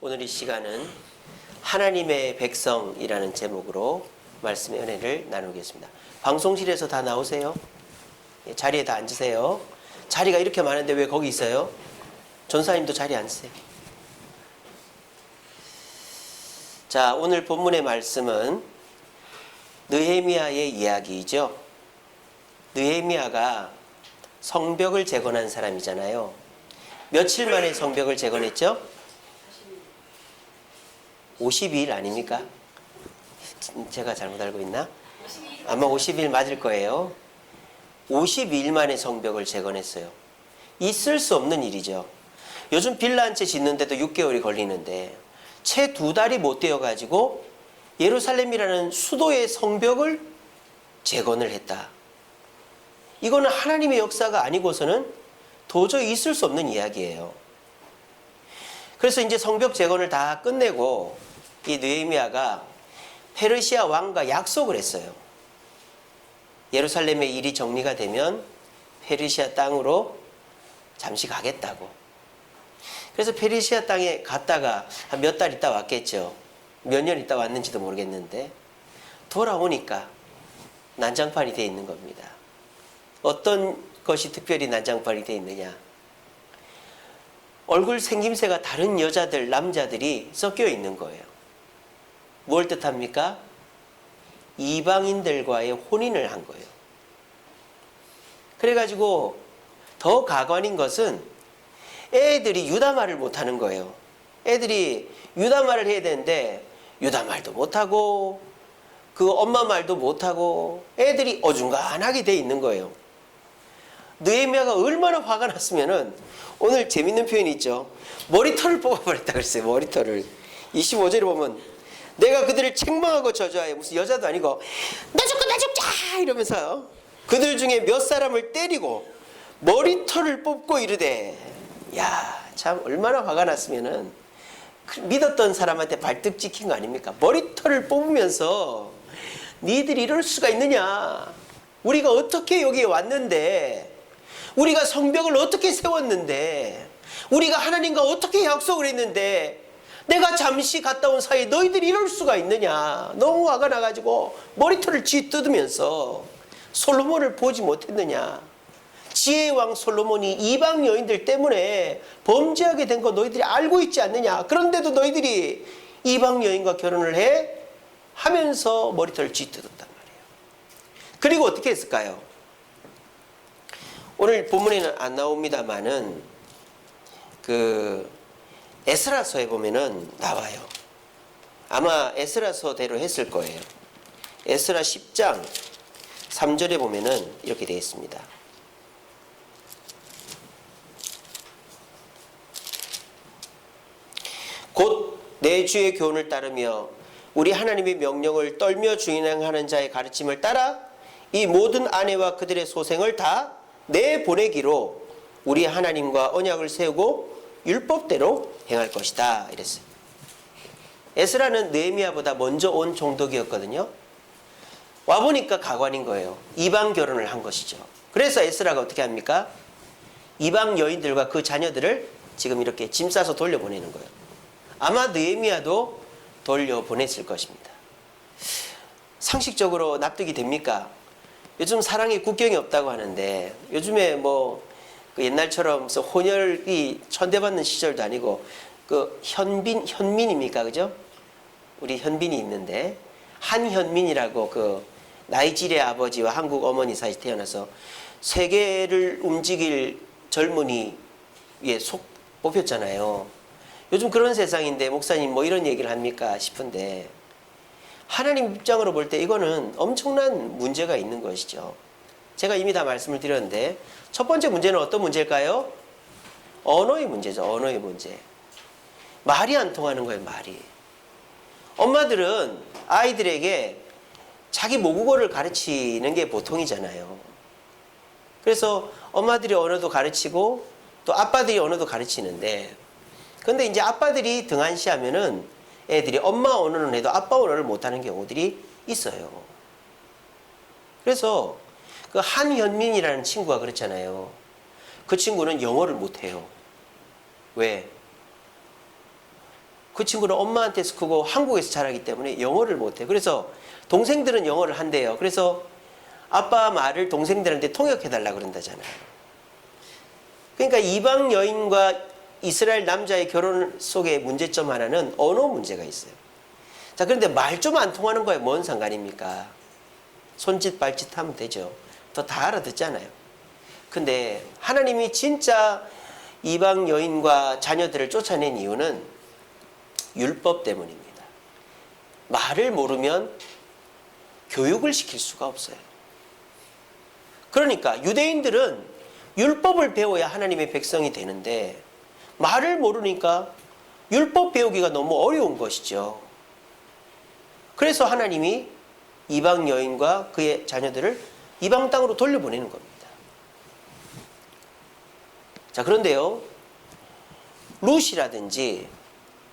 오늘 이 시간은 하나님의 백성이라는 제목으로 말씀의 은혜를 나누겠습니다. 방송실에서 다 나오세요. 자리에 다 앉으세요. 자리가 이렇게 많은데 왜 거기 있어요? 전사님도 자리에 앉으세요. 자, 오늘 본문의 말씀은 느헤미야의 이야기이죠. 느헤미야가 성벽을 재건한 사람이잖아요. 며칠 만에 성벽을 재건했죠? 52일 아닙니까? 제가 잘못 알고 있나? 아마 50일 맞을 거예요. 52일 만에 성벽을 재건했어요. 있을 수 없는 일이죠. 요즘 빌라 한 채 짓는데도 6개월이 걸리는데 채 2달이 못 되어가지고 예루살렘이라는 수도의 성벽을 재건을 했다. 이거는 하나님의 역사가 아니고서는 도저히 있을 수 없는 이야기예요. 그래서 이제 성벽 재건을 다 끝내고 이 느헤미야가 페르시아 왕과 약속을 했어요. 예루살렘의 일이 정리가 되면 페르시아 땅으로 잠시 가겠다고. 그래서 페르시아 땅에 갔다가 한 몇 달 있다 왔겠죠. 몇 년 있다 왔는지도 모르겠는데 돌아오니까 난장판이 되어 있는 겁니다. 어떤 것이 특별히 난장판이 되어 있느냐? 얼굴 생김새가 다른 여자들, 남자들이 섞여 있는 거예요. 뭘 뜻합니까? 이방인들과의 혼인을 한 거예요. 그래가지고 더 가관인 것은 애들이 유다말을 못하는 거예요. 애들이 유다말을 해야 되는데 유다말도 못하고 그 엄마 말도 못하고 애들이 어중간하게 돼 있는 거예요. 느헤미야가 얼마나 화가 났으면은 오늘 재밌는 표현이 있죠. 머리털을 뽑아버렸다 그랬어요. 머리털을. 25절에 보면 내가 그들을 책망하고 저주하여, 무슨 여자도 아니고 나 죽고 나 죽자 이러면서 그들 중에 몇 사람을 때리고 머리털을 뽑고 이르되, 야, 참 얼마나 화가 났으면은 믿었던 사람한테 발등 찍힌 거 아닙니까? 머리털을 뽑으면서 니들이 이럴 수가 있느냐? 우리가 어떻게 여기에 왔는데, 우리가 성벽을 어떻게 세웠는데, 우리가 하나님과 어떻게 약속을 했는데 내가 잠시 갔다 온 사이에 너희들이 이럴 수가 있느냐? 너무 화가 나가지고 머리털을 쥐뜯으면서 솔로몬을 보지 못했느냐? 지혜의 왕 솔로몬이 이방 여인들 때문에 범죄하게 된 거 너희들이 알고 있지 않느냐? 그런데도 너희들이 이방 여인과 결혼을 해 하면서 머리털을 쥐뜯었단 말이에요. 그리고 어떻게 했을까요? 오늘 본문에는 안 나옵니다만은 에스라서에 보면은 나와요. 아마 에스라서대로 했을 거예요. 에스라 10장 3절에 보면은 이렇게 되어 있습니다. 곧 내 주의 교훈을 따르며 우리 하나님의 명령을 떨며 준행하는 자의 가르침을 따라 이 모든 아내와 그들의 소생을 다 내보내기로 우리 하나님과 언약을 세우고 율법대로 행할 것이다 이랬어요. 에스라는 느헤미야보다 먼저 온 총독이었거든요. 와보니까 가관인 거예요. 이방 결혼을 한 것이죠. 그래서 에스라가 어떻게 합니까? 이방 여인들과 그 자녀들을 지금 이렇게 짐 싸서 돌려보내는 거예요. 아마 느헤미야도 돌려보냈을 것입니다. 상식적으로 납득이 됩니까? 요즘 사랑에 국경이 없다고 하는데 요즘에 그 옛날처럼 혼혈이 천대받는 시절도 아니고 현민입니까? 그죠? 우리 현빈이 있는데 한현민이라고 나이지리아 아버지와 한국 어머니 사이 태어나서 세계를 움직일 젊은이에 뽑혔잖아요. 요즘 그런 세상인데 목사님 이런 얘기를 합니까 싶은데 하나님 입장으로 볼 때 이거는 엄청난 문제가 있는 것이죠. 제가 이미 다 말씀을 드렸는데 첫 번째 문제는 어떤 문제일까요? 언어의 문제죠. 언어의 문제. 말이 안 통하는 거예요. 말이. 엄마들은 아이들에게 자기 모국어를 가르치는 게 보통이잖아요. 그래서 엄마들이 언어도 가르치고 또 아빠들이 언어도 가르치는데, 근데 이제 아빠들이 등한시하면은 애들이 엄마 언어는 해도 아빠 언어를 못하는 경우들이 있어요. 그래서 한현민이라는 친구가 그렇잖아요. 그 친구는 영어를 못해요. 왜? 그 친구는 엄마한테서 크고 한국에서 자라기 때문에 영어를 못해요. 그래서 동생들은 영어를 한대요. 그래서 아빠 말을 동생들한테 통역해달라 그런다잖아요. 그러니까 이방 여인과 이스라엘 남자의 결혼 속의 문제점 하나는 언어 문제가 있어요. 자, 그런데 말 좀 안 통하는 거에 뭔 상관입니까? 손짓 발짓 하면 되죠. 더 다 알아듣잖아요. 근데 하나님이 진짜 이방 여인과 자녀들을 쫓아낸 이유는 율법 때문입니다. 말을 모르면 교육을 시킬 수가 없어요. 그러니까 유대인들은 율법을 배워야 하나님의 백성이 되는데 말을 모르니까 율법 배우기가 너무 어려운 것이죠. 그래서 하나님이 이방 여인과 그의 자녀들을 이방 땅으로 돌려보내는 겁니다. 자, 그런데요, 룻이라든지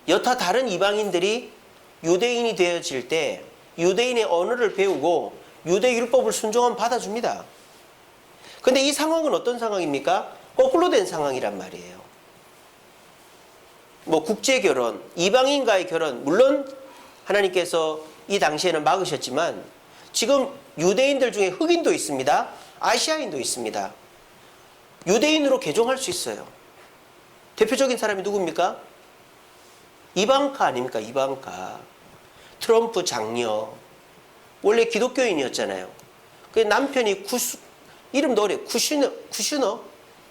여타 다른 이방인들이 유대인이 되어질 때 유대인의 언어를 배우고 유대 율법을 순종하면 받아줍니다. 근데 이 상황은 어떤 상황입니까? 거꾸로 된 상황이란 말이에요. 뭐 국제결혼, 이방인과의 결혼, 물론 하나님께서 이 당시에는 막으셨지만 지금 유대인들 중에 흑인도 있습니다. 아시아인도 있습니다. 유대인으로 개종할 수 있어요. 대표적인 사람이 누굽니까? 이방카 아닙니까? 이방카. 트럼프 장녀. 원래 기독교인이었잖아요. 그 남편이 이름도 어려요.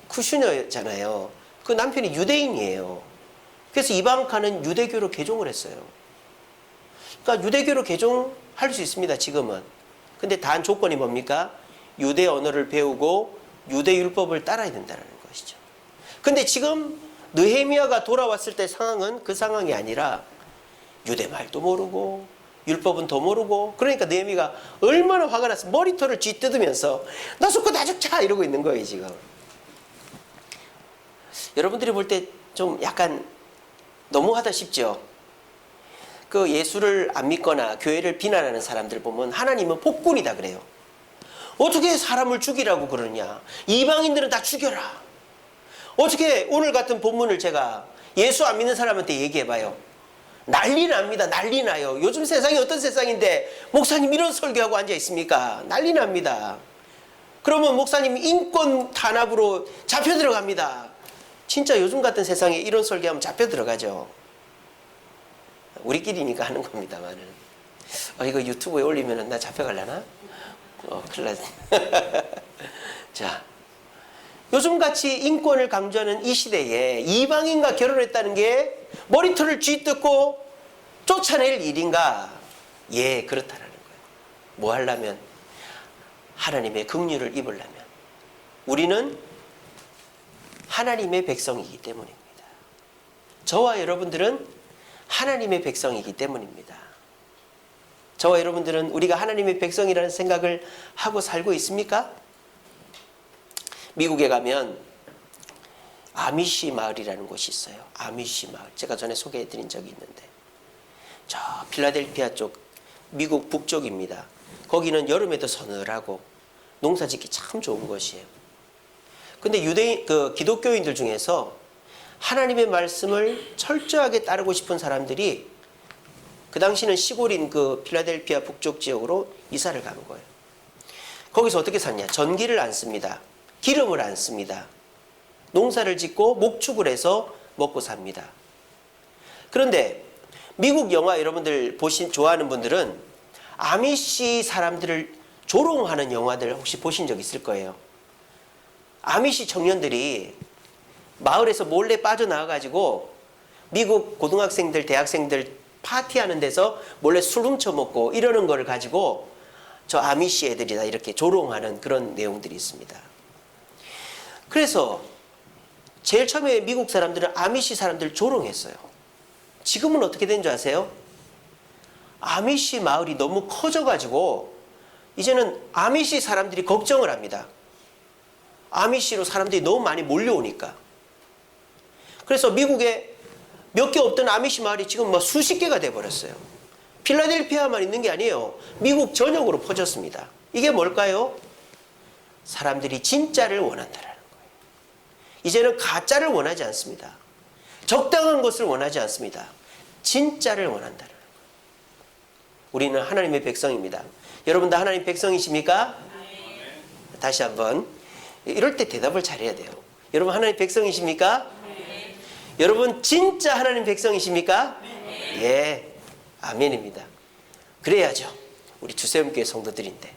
쿠슈너잖아요. 그 남편이 유대인이에요. 그래서 이방카는 유대교로 개종을 했어요. 그러니까 유대교로 개종할 수 있습니다, 지금은. 근데 단 조건이 뭡니까? 유대 언어를 배우고 유대 율법을 따라야 된다는 것이죠. 근데 지금 느헤미야가 돌아왔을 때 상황은 그 상황이 아니라 유대 말도 모르고 율법은 더 모르고, 그러니까 느헤미야가 얼마나 화가 나서 머리털을 쥐뜯으면서 너 죽고 나 죽자 이러고 있는 거예요, 지금. 여러분들이 볼 때 좀 약간 너무하다 싶죠? 그 예수를 안 믿거나 교회를 비난하는 사람들 보면 하나님은 폭군이다 그래요. 어떻게 사람을 죽이라고 그러냐? 이방인들은 다 죽여라. 어떻게 오늘 같은 본문을 제가 예수 안 믿는 사람한테 얘기해봐요. 난리 납니다. 난리 나요. 요즘 세상이 어떤 세상인데 목사님 이런 설교하고 앉아 있습니까? 난리 납니다. 그러면 목사님 인권 탄압으로 잡혀 들어갑니다. 진짜 요즘 같은 세상에 이런 설교하면 잡혀 들어가죠. 우리끼리니까 하는 겁니다만은. 이거 유튜브에 올리면 나 잡혀갈라나? 큰일 났네. 자, 요즘같이 인권을 강조하는 이 시대에 이방인과 결혼했다는 게 머리털을 쥐뜯고 쫓아낼 일인가? 예, 그렇다라는 거예요. 뭐 하려면? 하나님의 긍휼을 입으려면. 우리는 하나님의 백성이기 때문입니다. 저와 여러분들은 하나님의 백성이기 때문입니다. 저와 여러분들은 우리가 하나님의 백성이라는 생각을 하고 살고 있습니까? 미국에 가면 아미시 마을이라는 곳이 있어요. 아미시 마을. 제가 전에 소개해드린 적이 있는데, 저 필라델피아 쪽, 미국 북쪽입니다. 거기는 여름에도 서늘하고 농사짓기 참 좋은 곳이에요. 근데 기독교인들 중에서 하나님의 말씀을 철저하게 따르고 싶은 사람들이 그 당시는 시골인 그 필라델피아 북쪽 지역으로 이사를 간 거예요. 거기서 어떻게 샀냐? 전기를 안 씁니다. 기름을 안 씁니다. 농사를 짓고 목축을 해서 먹고 삽니다. 그런데 미국 영화 여러분들 좋아하는 분들은 아미시 사람들을 조롱하는 영화들 혹시 보신 적 있을 거예요. 아미시 청년들이 마을에서 몰래 빠져나와가지고 미국 고등학생들, 대학생들 파티하는 데서 몰래 술 훔쳐먹고 이러는 걸 가지고 저 아미시 애들이다 이렇게 조롱하는 그런 내용들이 있습니다. 그래서 제일 처음에 미국 사람들은 아미시 사람들 조롱했어요. 지금은 어떻게 된 줄 아세요? 아미시 마을이 너무 커져가지고 이제는 아미시 사람들이 걱정을 합니다. 아미시로 사람들이 너무 많이 몰려오니까. 그래서 미국에 몇 개 없던 아미시 마을이 지금 뭐 수십 개가 돼버렸어요. 필라델피아만 있는 게 아니에요. 미국 전역으로 퍼졌습니다. 이게 뭘까요? 사람들이 진짜를 원한다라는 거예요. 이제는 가짜를 원하지 않습니다. 적당한 것을 원하지 않습니다. 진짜를 원한다는 거예요. 우리는 하나님의 백성입니다. 여러분 다 하나님 백성이십니까? 다시 한번. 이럴 때 대답을 잘해야 돼요. 여러분 하나님 백성이십니까? 여러분 진짜 하나님 백성이십니까? 예, 아멘입니다. 그래야죠. 우리 주세움교회 성도들인데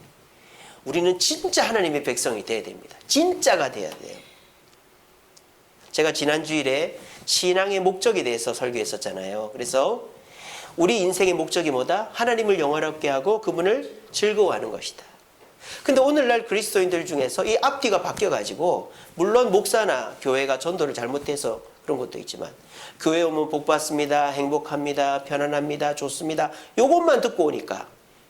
우리는 진짜 하나님의 백성이 돼야 됩니다. 진짜가 돼야 돼요. 제가 지난 주일에 신앙의 목적에 대해서 설교했었잖아요. 그래서 우리 인생의 목적이 뭐다? 하나님을 영화롭게 하고 그분을 즐거워하는 것이다. 근데 오늘날 그리스도인들 중에서 이 앞뒤가 바뀌어가지고 물론 목사나 교회가 전도를 잘못해서 그런 것도 있지만 교회 오면 복 받습니다, 행복합니다, 편안합니다, 좋습니다. 요것만 듣고 오니까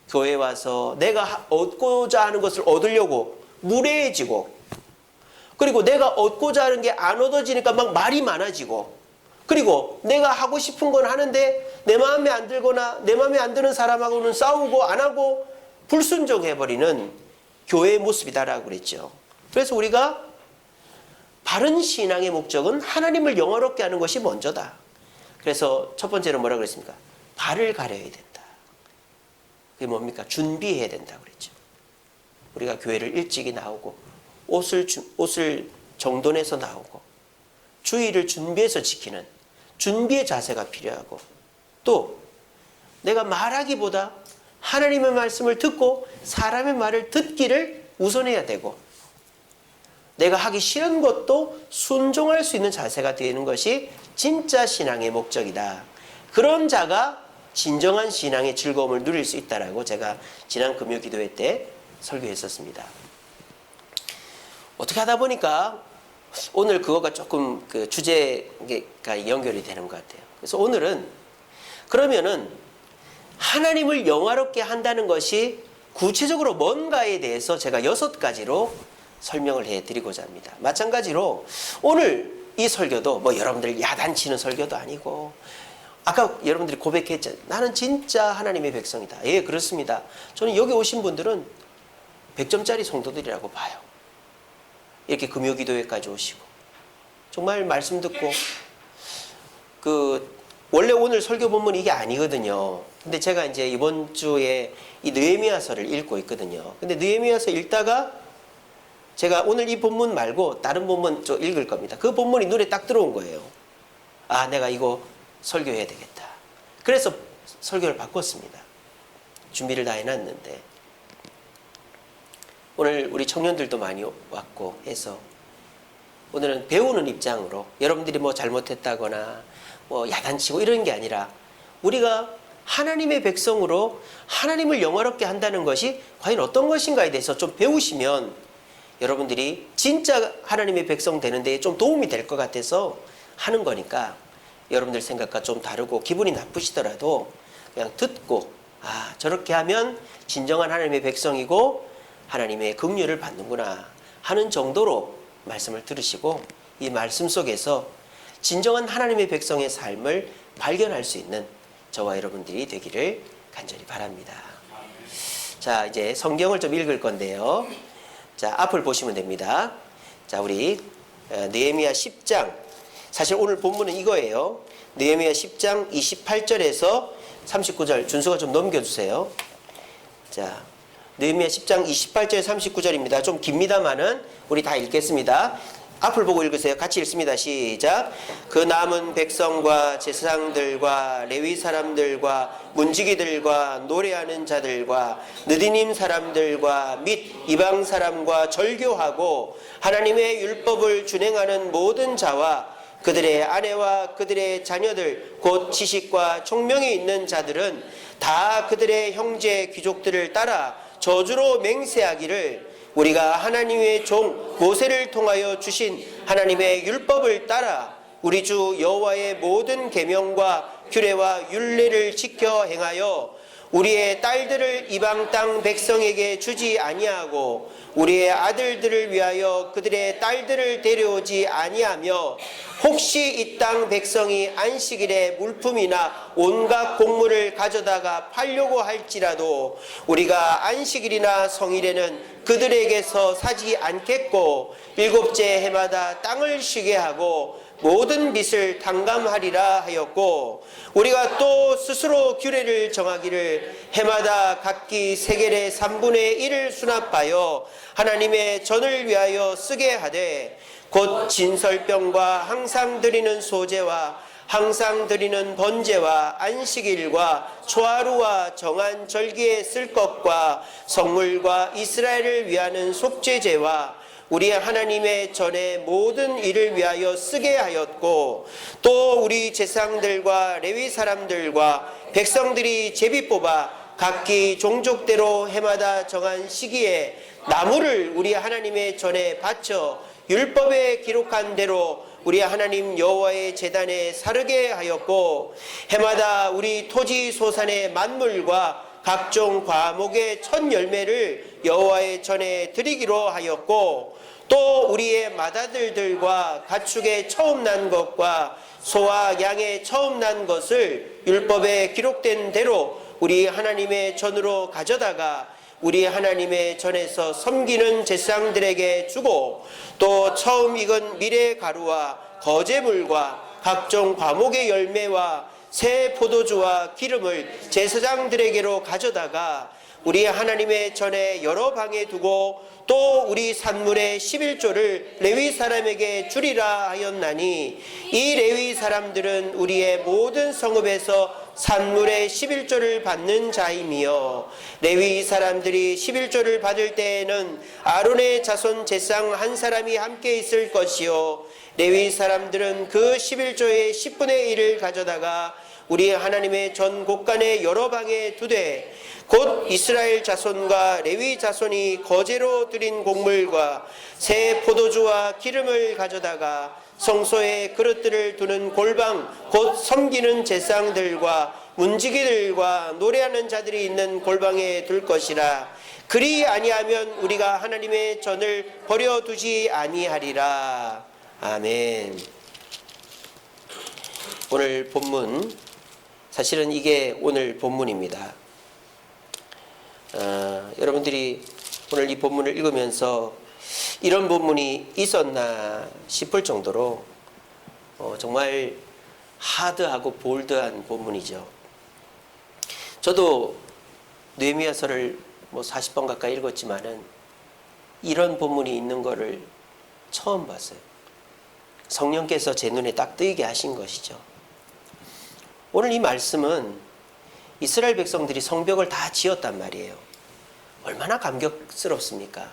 교회 와서 내가 얻고자 하는 것을 얻으려고 무례해지고, 그리고 내가 얻고자 하는 게 안 얻어지니까 막 말이 많아지고, 그리고 내가 하고 싶은 건 하는데 내 마음에 안 들거나 내 마음에 안 드는 사람하고는 싸우고 안 하고 불순종해버리는 교회의 모습이다라고 그랬죠. 그래서 우리가 바른 신앙의 목적은 하나님을 영화롭게 하는 것이 먼저다. 그래서 첫 번째는 뭐라고 그랬습니까? 발을 가려야 된다. 그게 뭡니까? 준비해야 된다고 그랬죠. 우리가 교회를 일찍이 나오고 옷을 정돈해서 나오고 주의를 준비해서 지키는 준비의 자세가 필요하고, 또 내가 말하기보다 하나님의 말씀을 듣고 사람의 말을 듣기를 우선해야 되고, 내가 하기 싫은 것도 순종할 수 있는 자세가 되는 것이 진짜 신앙의 목적이다. 그런 자가 진정한 신앙의 즐거움을 누릴 수 있다라고 제가 지난 금요 기도회 때 설교했었습니다. 어떻게 하다 보니까 오늘 그거가 조금 그 주제가 연결이 되는 것 같아요. 그래서 오늘은 그러면은 하나님을 영화롭게 한다는 것이 구체적으로 뭔가에 대해서 제가 6가지로 설명을 해드리고자 합니다. 마찬가지로 오늘 이 설교도 뭐 여러분들 야단치는 설교도 아니고, 아까 여러분들이 고백했잖아요. 나는 진짜 하나님의 백성이다. 예, 그렇습니다. 저는 여기 오신 분들은 100점짜리 성도들이라고 봐요. 이렇게 금요기도회까지 오시고 정말 말씀 듣고, 원래 오늘 설교 본문이 이게 아니거든요. 근데 제가 이제 이번 주에 이 느헤미야서를 읽고 있거든요. 근데 느헤미야서 읽다가 제가 오늘 이 본문 말고 다른 본문 좀 읽을 겁니다. 그 본문이 눈에 딱 들어온 거예요. 아, 내가 이거 설교해야 되겠다. 그래서 설교를 바꿨습니다. 준비를 다 해놨는데 오늘 우리 청년들도 많이 왔고 해서 오늘은 배우는 입장으로, 여러분들이 뭐 잘못했다거나 뭐 야단치고 이런 게 아니라 우리가 하나님의 백성으로 하나님을 영화롭게 한다는 것이 과연 어떤 것인가에 대해서 좀 배우시면 여러분들이 진짜 하나님의 백성 되는 데에 좀 도움이 될 것 같아서 하는 거니까, 여러분들 생각과 좀 다르고 기분이 나쁘시더라도 그냥 듣고, 아, 저렇게 하면 진정한 하나님의 백성이고 하나님의 긍휼을 받는구나 하는 정도로 말씀을 들으시고 이 말씀 속에서 진정한 하나님의 백성의 삶을 발견할 수 있는 저와 여러분들이 되기를 간절히 바랍니다. 자, 이제 성경을 좀 읽을 건데요. 자, 앞을 보시면 됩니다. 자, 우리 느헤미야 10장, 사실 오늘 본문은 이거예요. 느헤미야 10장 28절에서 39절, 준수가 좀 넘겨주세요. 자, 느헤미야 10장 28절 39절입니다. 좀 깁니다만은 우리 다 읽겠습니다. 앞을 보고 읽으세요. 같이 읽습니다. 시작. 그 남은 백성과 제사장들과 레위 사람들과 문지기들과 노래하는 자들과 느디님 사람들과 및 이방 사람과 절교하고 하나님의 율법을 준행하는 모든 자와 그들의 아내와 그들의 자녀들 곧 지식과 총명이 있는 자들은 다 그들의 형제 귀족들을 따라 저주로 맹세하기를 우리가 하나님의 종 모세를 통하여 주신 하나님의 율법을 따라 우리 주 여호와의 모든 계명과 규례와 율례를 지켜 행하여 우리의 딸들을 이방 땅 백성에게 주지 아니하고 우리의 아들들을 위하여 그들의 딸들을 데려오지 아니하며 혹시 이 땅 백성이 안식일에 물품이나 온갖 곡물을 가져다가 팔려고 할지라도 우리가 안식일이나 성일에는 그들에게서 사지 않겠고 일곱째 해마다 땅을 쉬게 하고 모든 빚을 탕감하리라 하였고, 우리가 또 스스로 규례를 정하기를 해마다 각기 세겔의 3분의 1을 수납하여 하나님의 전을 위하여 쓰게 하되, 곧 진설병과 항상 드리는 소제와 항상 드리는 번제와 안식일과 초하루와 정한 절기에 쓸 것과 성물과 이스라엘을 위하는 속죄제와 우리 하나님의 전의 모든 일을 위하여 쓰게 하였고, 또 우리 제사장들과 레위 사람들과 백성들이 제비 뽑아 각기 종족대로 해마다 정한 시기에 나무를 우리 하나님의 전에 바쳐 율법에 기록한 대로 우리 하나님 여호와의 제단에 사르게 하였고, 해마다 우리 토지 소산의 만물과 각종 과목의 첫 열매를 여호와의 전에 드리기로 하였고, 또 우리의 맏아들들과 가축의 처음 난 것과 소와 양의 처음 난 것을 율법에 기록된 대로 우리 하나님의 전으로 가져다가 우리 하나님의 전에서 섬기는 제사장들에게 주고, 또 처음 익은 미래 가루와 거제물과 각종 과목의 열매와 새 포도주와 기름을 제사장들에게로 가져다가 우리 하나님의 전에 여러 방에 두고, 또 우리 산물의 11조를 레위 사람에게 주리라 하였나니, 이 레위 사람들은 우리의 모든 성읍에서 산물의 11조를 받는 자임이요, 레위 사람들이 11조를 받을 때에는 아론의 자손 제사장 한 사람이 함께 있을 것이요, 레위 사람들은 그 11조의 10분의 1을 가져다가 우리 하나님의 전 곳간의 여러 방에 두되, 곧 이스라엘 자손과 레위 자손이 거제로 드린 곡물과 새 포도주와 기름을 가져다가 성소에 그릇들을 두는 골방, 곧 섬기는 제사장들과 문지기들과 노래하는 자들이 있는 골방에 둘 것이라. 그리 아니하면 우리가 하나님의 전을 버려두지 아니하리라. 아멘. 오늘 본문, 사실은 이게 오늘 본문입니다. 여러분들이 오늘 이 본문을 읽으면서 이런 본문이 있었나 싶을 정도로 정말 하드하고 볼드한 본문이죠. 저도 느헤미야서를 40번 가까이 읽었지만은 이런 본문이 있는 거를 처음 봤어요. 성령께서 제 눈에 딱 뜨이게 하신 것이죠. 오늘 이 말씀은 이스라엘 백성들이 성벽을 다 지었단 말이에요. 얼마나 감격스럽습니까?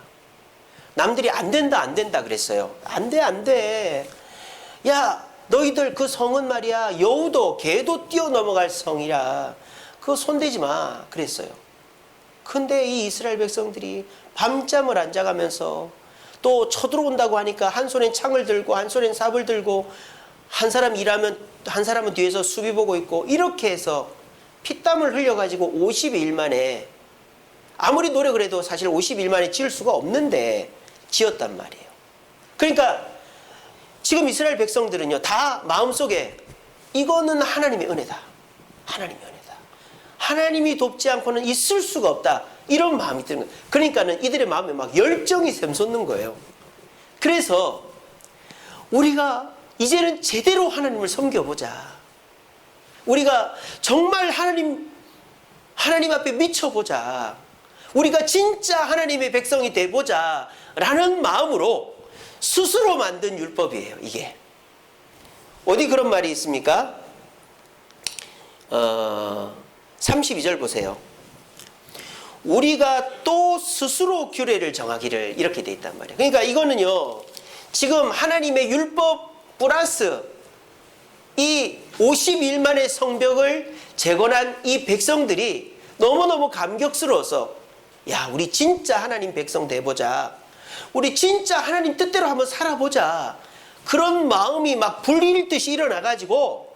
남들이 안 된다 안 된다 그랬어요. 안 돼 안 돼. 야, 너희들 그 성은 말이야 여우도 개도 뛰어넘어갈 성이라 그거 손대지 마 그랬어요. 근데 이 이스라엘 백성들이 밤잠을 안 자가면서 또 쳐들어온다고 하니까 한 손엔 창을 들고 한 손엔 삽을 들고, 한 사람 일하면 한 사람은 뒤에서 수비 보고 있고, 이렇게 해서 피땀을 흘려가지고 50일 만에, 아무리 노력을 해도 사실 50일 만에 지을 수가 없는데 지었단 말이에요. 그러니까 지금 이스라엘 백성들은요, 다 마음속에 이거는 하나님의 은혜다. 하나님의 은혜다. 하나님이 돕지 않고는 있을 수가 없다. 이런 마음이 드는 거예요. 그러니까는 이들의 마음에 막 열정이 샘솟는 거예요. 그래서 우리가 이제는 제대로 하나님을 섬겨보자. 우리가 정말 하나님 앞에 미쳐보자. 우리가 진짜 하나님의 백성이 돼보자 라는 마음으로 스스로 만든 율법이에요. 이게 어디 그런 말이 있습니까? 32절 보세요. 우리가 또 스스로 규례를 정하기를, 이렇게 돼 있단 말이에요. 그러니까 이거는요, 지금 하나님의 율법 플러스 이 50일 만에 성벽을 재건한 이 백성들이 너무너무 감격스러워서, 야, 우리 진짜 하나님 백성 돼보자. 우리 진짜 하나님 뜻대로 한번 살아보자. 그런 마음이 막 불일듯이 일어나가지고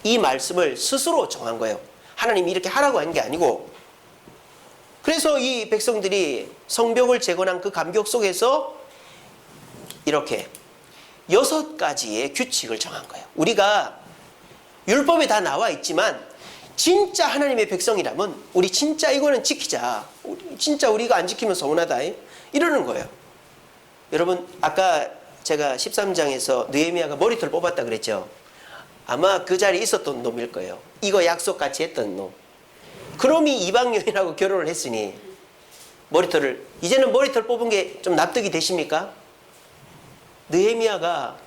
이 말씀을 스스로 정한 거예요. 하나님이 이렇게 하라고 한 게 아니고. 그래서 이 백성들이 성벽을 재건한 그 감격 속에서 이렇게 6가지의 규칙을 정한 거예요. 우리가 율법에 다 나와 있지만 진짜 하나님의 백성이라면 우리 진짜 이거는 지키자. 진짜 우리가 안 지키면 서운하다. 이러는 거예요. 여러분, 아까 제가 13장에서 느헤미야가 머리털 뽑았다 그랬죠. 아마 그 자리에 있었던 놈일 거예요. 이거 약속같이 했던 놈. 그놈이 이방 여인하고 결혼을 했으니 이제는 머리털 뽑은 게 좀 납득이 되십니까? 느헤미야가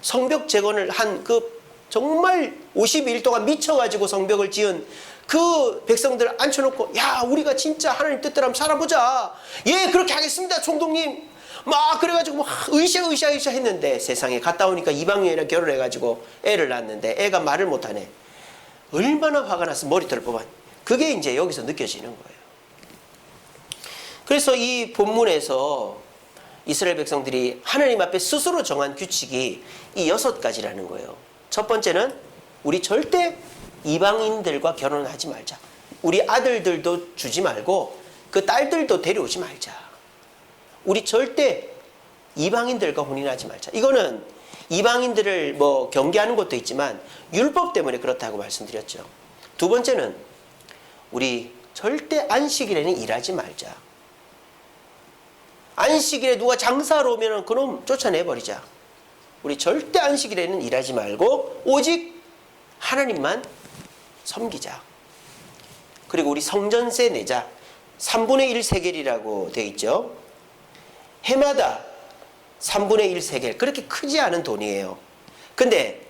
성벽 재건을 한 그 정말 52일 동안 미쳐가지고 성벽을 지은 그 백성들 앉혀놓고, 야, 우리가 진짜 하나님 뜻대로 한번 살아보자. 예, 그렇게 하겠습니다, 총독님. 막 그래가지고 막 으쌰 했는데, 세상에 갔다 오니까 이방 여인이랑 결혼해가지고 애를 낳았는데 애가 말을 못하네. 얼마나 화가 나서 머리털을 뽑아. 그게 이제 여기서 느껴지는 거예요. 그래서 이 본문에서 이스라엘 백성들이 하나님 앞에 스스로 정한 규칙이 이 6가지라는 거예요. 첫 번째는 우리 절대 이방인들과 결혼을 하지 말자. 우리 아들들도 주지 말고 그 딸들도 데려오지 말자. 우리 절대 이방인들과 혼인하지 말자. 이거는 이방인들을 뭐 경계하는 것도 있지만 율법 때문에 그렇다고 말씀드렸죠. 두 번째는 우리 절대 안식일에는 일하지 말자. 안식일에 누가 장사하러 오면 그놈 쫓아내버리자. 우리 절대 안식일에는 일하지 말고 오직 하나님만 섬기자. 그리고 우리 성전세 내자. 3분의 1 세겔이라고 되어 있죠. 해마다 3분의 1 세겔. 그렇게 크지 않은 돈이에요. 근데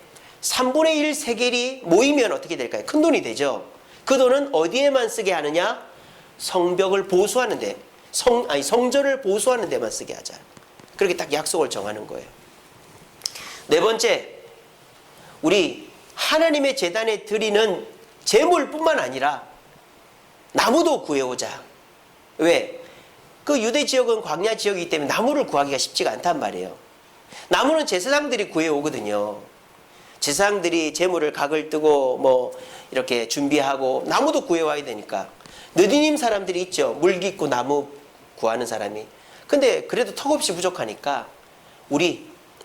3분의 1 세겔이 모이면 어떻게 될까요? 큰 돈이 되죠. 그 돈은 어디에만 쓰게 하느냐? 성벽을 보수하는 데, 성전을 보수하는 데만 쓰게 하자. 그렇게 딱 약속을 정하는 거예요. 네 번째, 우리 하나님의 제단에 드리는 제물뿐만 아니라 나무도 구해오자. 왜? 그 유대 지역은 광야 지역이기 때문에 나무를 구하기가 쉽지가 않단 말이에요. 나무는 제사장들이 구해오거든요. 제사장들이 제물을 각을 뜨고 뭐 이렇게 준비하고 나무도 구해와야 되니까. 느디님 사람들이 있죠. 물 깃고 나무 구하는 사람이. 근데 그래도 턱없이 부족하니까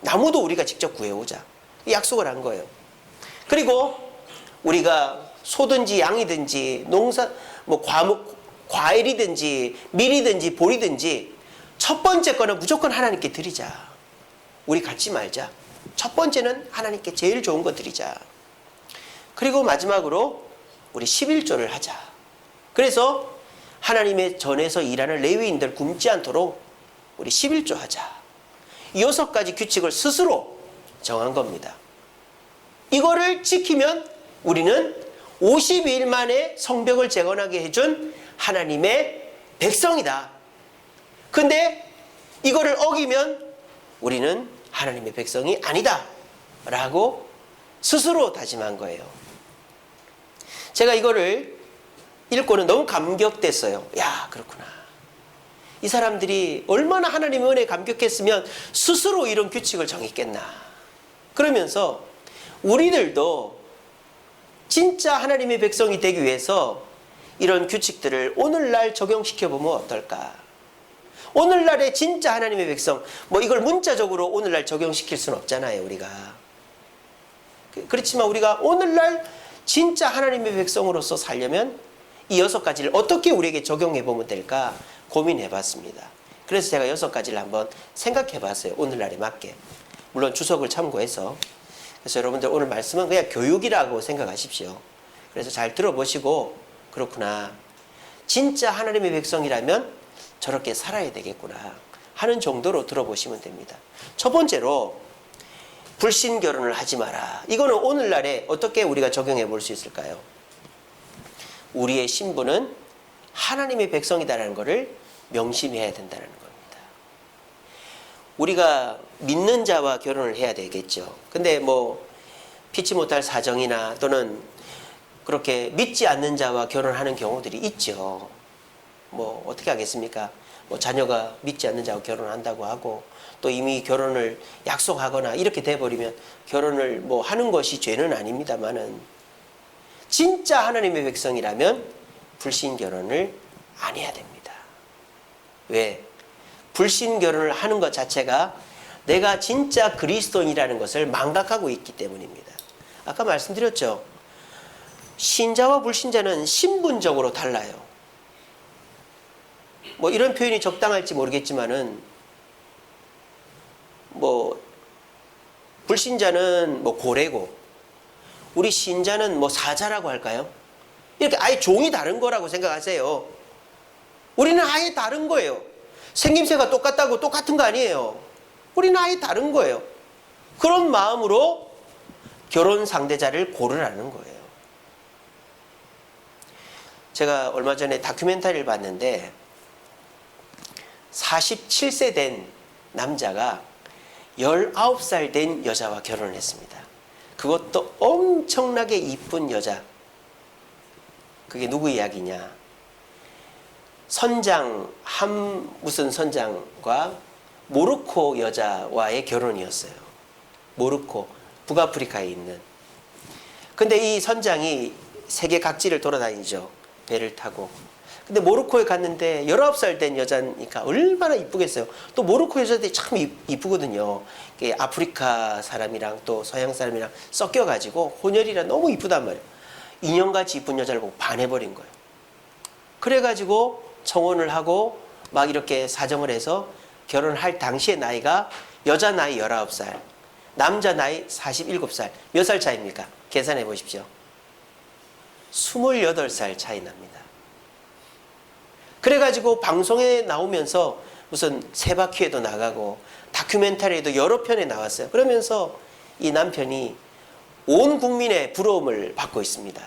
나무도 우리가 직접 구해오자. 약속을 한 거예요. 그리고 우리가 소든지 양이든지 뭐 과일이든지 밀이든지 보리든지 첫 번째 거는 무조건 하나님께 드리자. 우리 갖지 말자. 첫 번째는 하나님께 제일 좋은 거 드리자. 그리고 마지막으로 우리 11조를 하자. 그래서 하나님의 전에서 일하는 레위인들 굶지 않도록 우리 11조 하자. 이 6가지 규칙을 스스로 정한 겁니다. 이거를 지키면 우리는 52일 만에 성벽을 재건하게 해준 하나님의 백성이다. 근데 이거를 어기면 우리는 하나님의 백성이 아니다 라고 스스로 다짐한 거예요. 제가 이거를 읽고는 너무 감격됐어요. 야, 그렇구나. 이 사람들이 얼마나 하나님의 은혜에 감격했으면 스스로 이런 규칙을 정했겠나. 그러면서 우리들도 진짜 하나님의 백성이 되기 위해서 이런 규칙들을 오늘날 적용시켜보면 어떨까. 오늘날의 진짜 하나님의 백성, 뭐 이걸 문자적으로 오늘날 적용시킬 수는 없잖아요, 우리가. 그렇지만 우리가 오늘날 진짜 하나님의 백성으로서 살려면 이 6가지를 어떻게 우리에게 적용해보면 될까 고민해봤습니다. 그래서 제가 6가지를 한번 생각해봤어요. 오늘날에 맞게. 물론 주석을 참고해서. 그래서 여러분들 오늘 말씀은 그냥 교육이라고 생각하십시오. 그래서 잘 들어보시고, 그렇구나. 진짜 하나님의 백성이라면 저렇게 살아야 되겠구나 하는 정도로 들어보시면 됩니다. 첫 번째로 불신 결혼을 하지 마라. 이거는 오늘날에 어떻게 우리가 적용해 볼 수 있을까요? 우리의 신분은 하나님의 백성이다라는 것을 명심해야 된다는 겁니다. 우리가 믿는 자와 결혼을 해야 되겠죠. 근데 뭐 피치 못할 사정이나 또는 그렇게 믿지 않는 자와 결혼하는 경우들이 있죠. 뭐 어떻게 하겠습니까? 뭐 자녀가 믿지 않는 자와 결혼한다고 하고 또 이미 결혼을 약속하거나 이렇게 돼버리면 결혼을 뭐 하는 것이 죄는 아닙니다만은 진짜 하나님의 백성이라면 불신 결혼을 안 해야 됩니다. 왜? 불신 결혼을 하는 것 자체가 내가 진짜 그리스도인이라는 것을 망각하고 있기 때문입니다. 아까 말씀드렸죠. 신자와 불신자는 신분적으로 달라요. 뭐 이런 표현이 적당할지 모르겠지만은 뭐 불신자는 뭐 고래고 우리 신자는 뭐 사자라고 할까요? 이렇게 아예 종이 다른 거라고 생각하세요. 우리는 아예 다른 거예요. 생김새가 똑같다고 똑같은 거 아니에요. 우리는 아예 다른 거예요. 그런 마음으로 결혼 상대자를 고르라는 거예요. 제가 얼마 전에 다큐멘터리를 봤는데 47세 된 남자가 19살 된 여자와 결혼을 했습니다. 그것도 엄청나게 이쁜 여자. 그게 누구 이야기냐? 선장, 무슨 선장과 모로코 여자와의 결혼이었어요. 모로코, 북아프리카에 있는. 근데 이 선장이 세계 각지를 돌아다니죠. 배를 타고. 근데 모로코에 갔는데 19살 된 여자니까 얼마나 이쁘겠어요. 또 모로코 여자들이 참 이쁘거든요. 아프리카 사람이랑 또 서양 사람이랑 섞여가지고 혼혈이라 너무 이쁘단 말이에요. 인형같이 이쁜 여자를 보고 반해버린 거예요. 그래가지고 청혼을 하고 막 이렇게 사정을 해서 결혼할 당시의 나이가 여자 나이 19살, 남자 나이 47살. 몇 살 차이입니까? 계산해 보십시오. 28살 차이 납니다. 그래가지고 방송에 나오면서 무슨 세바퀴에도 나가고 다큐멘터리에도 여러 편에 나왔어요. 그러면서 이 남편이 온 국민의 부러움을 받고 있습니다.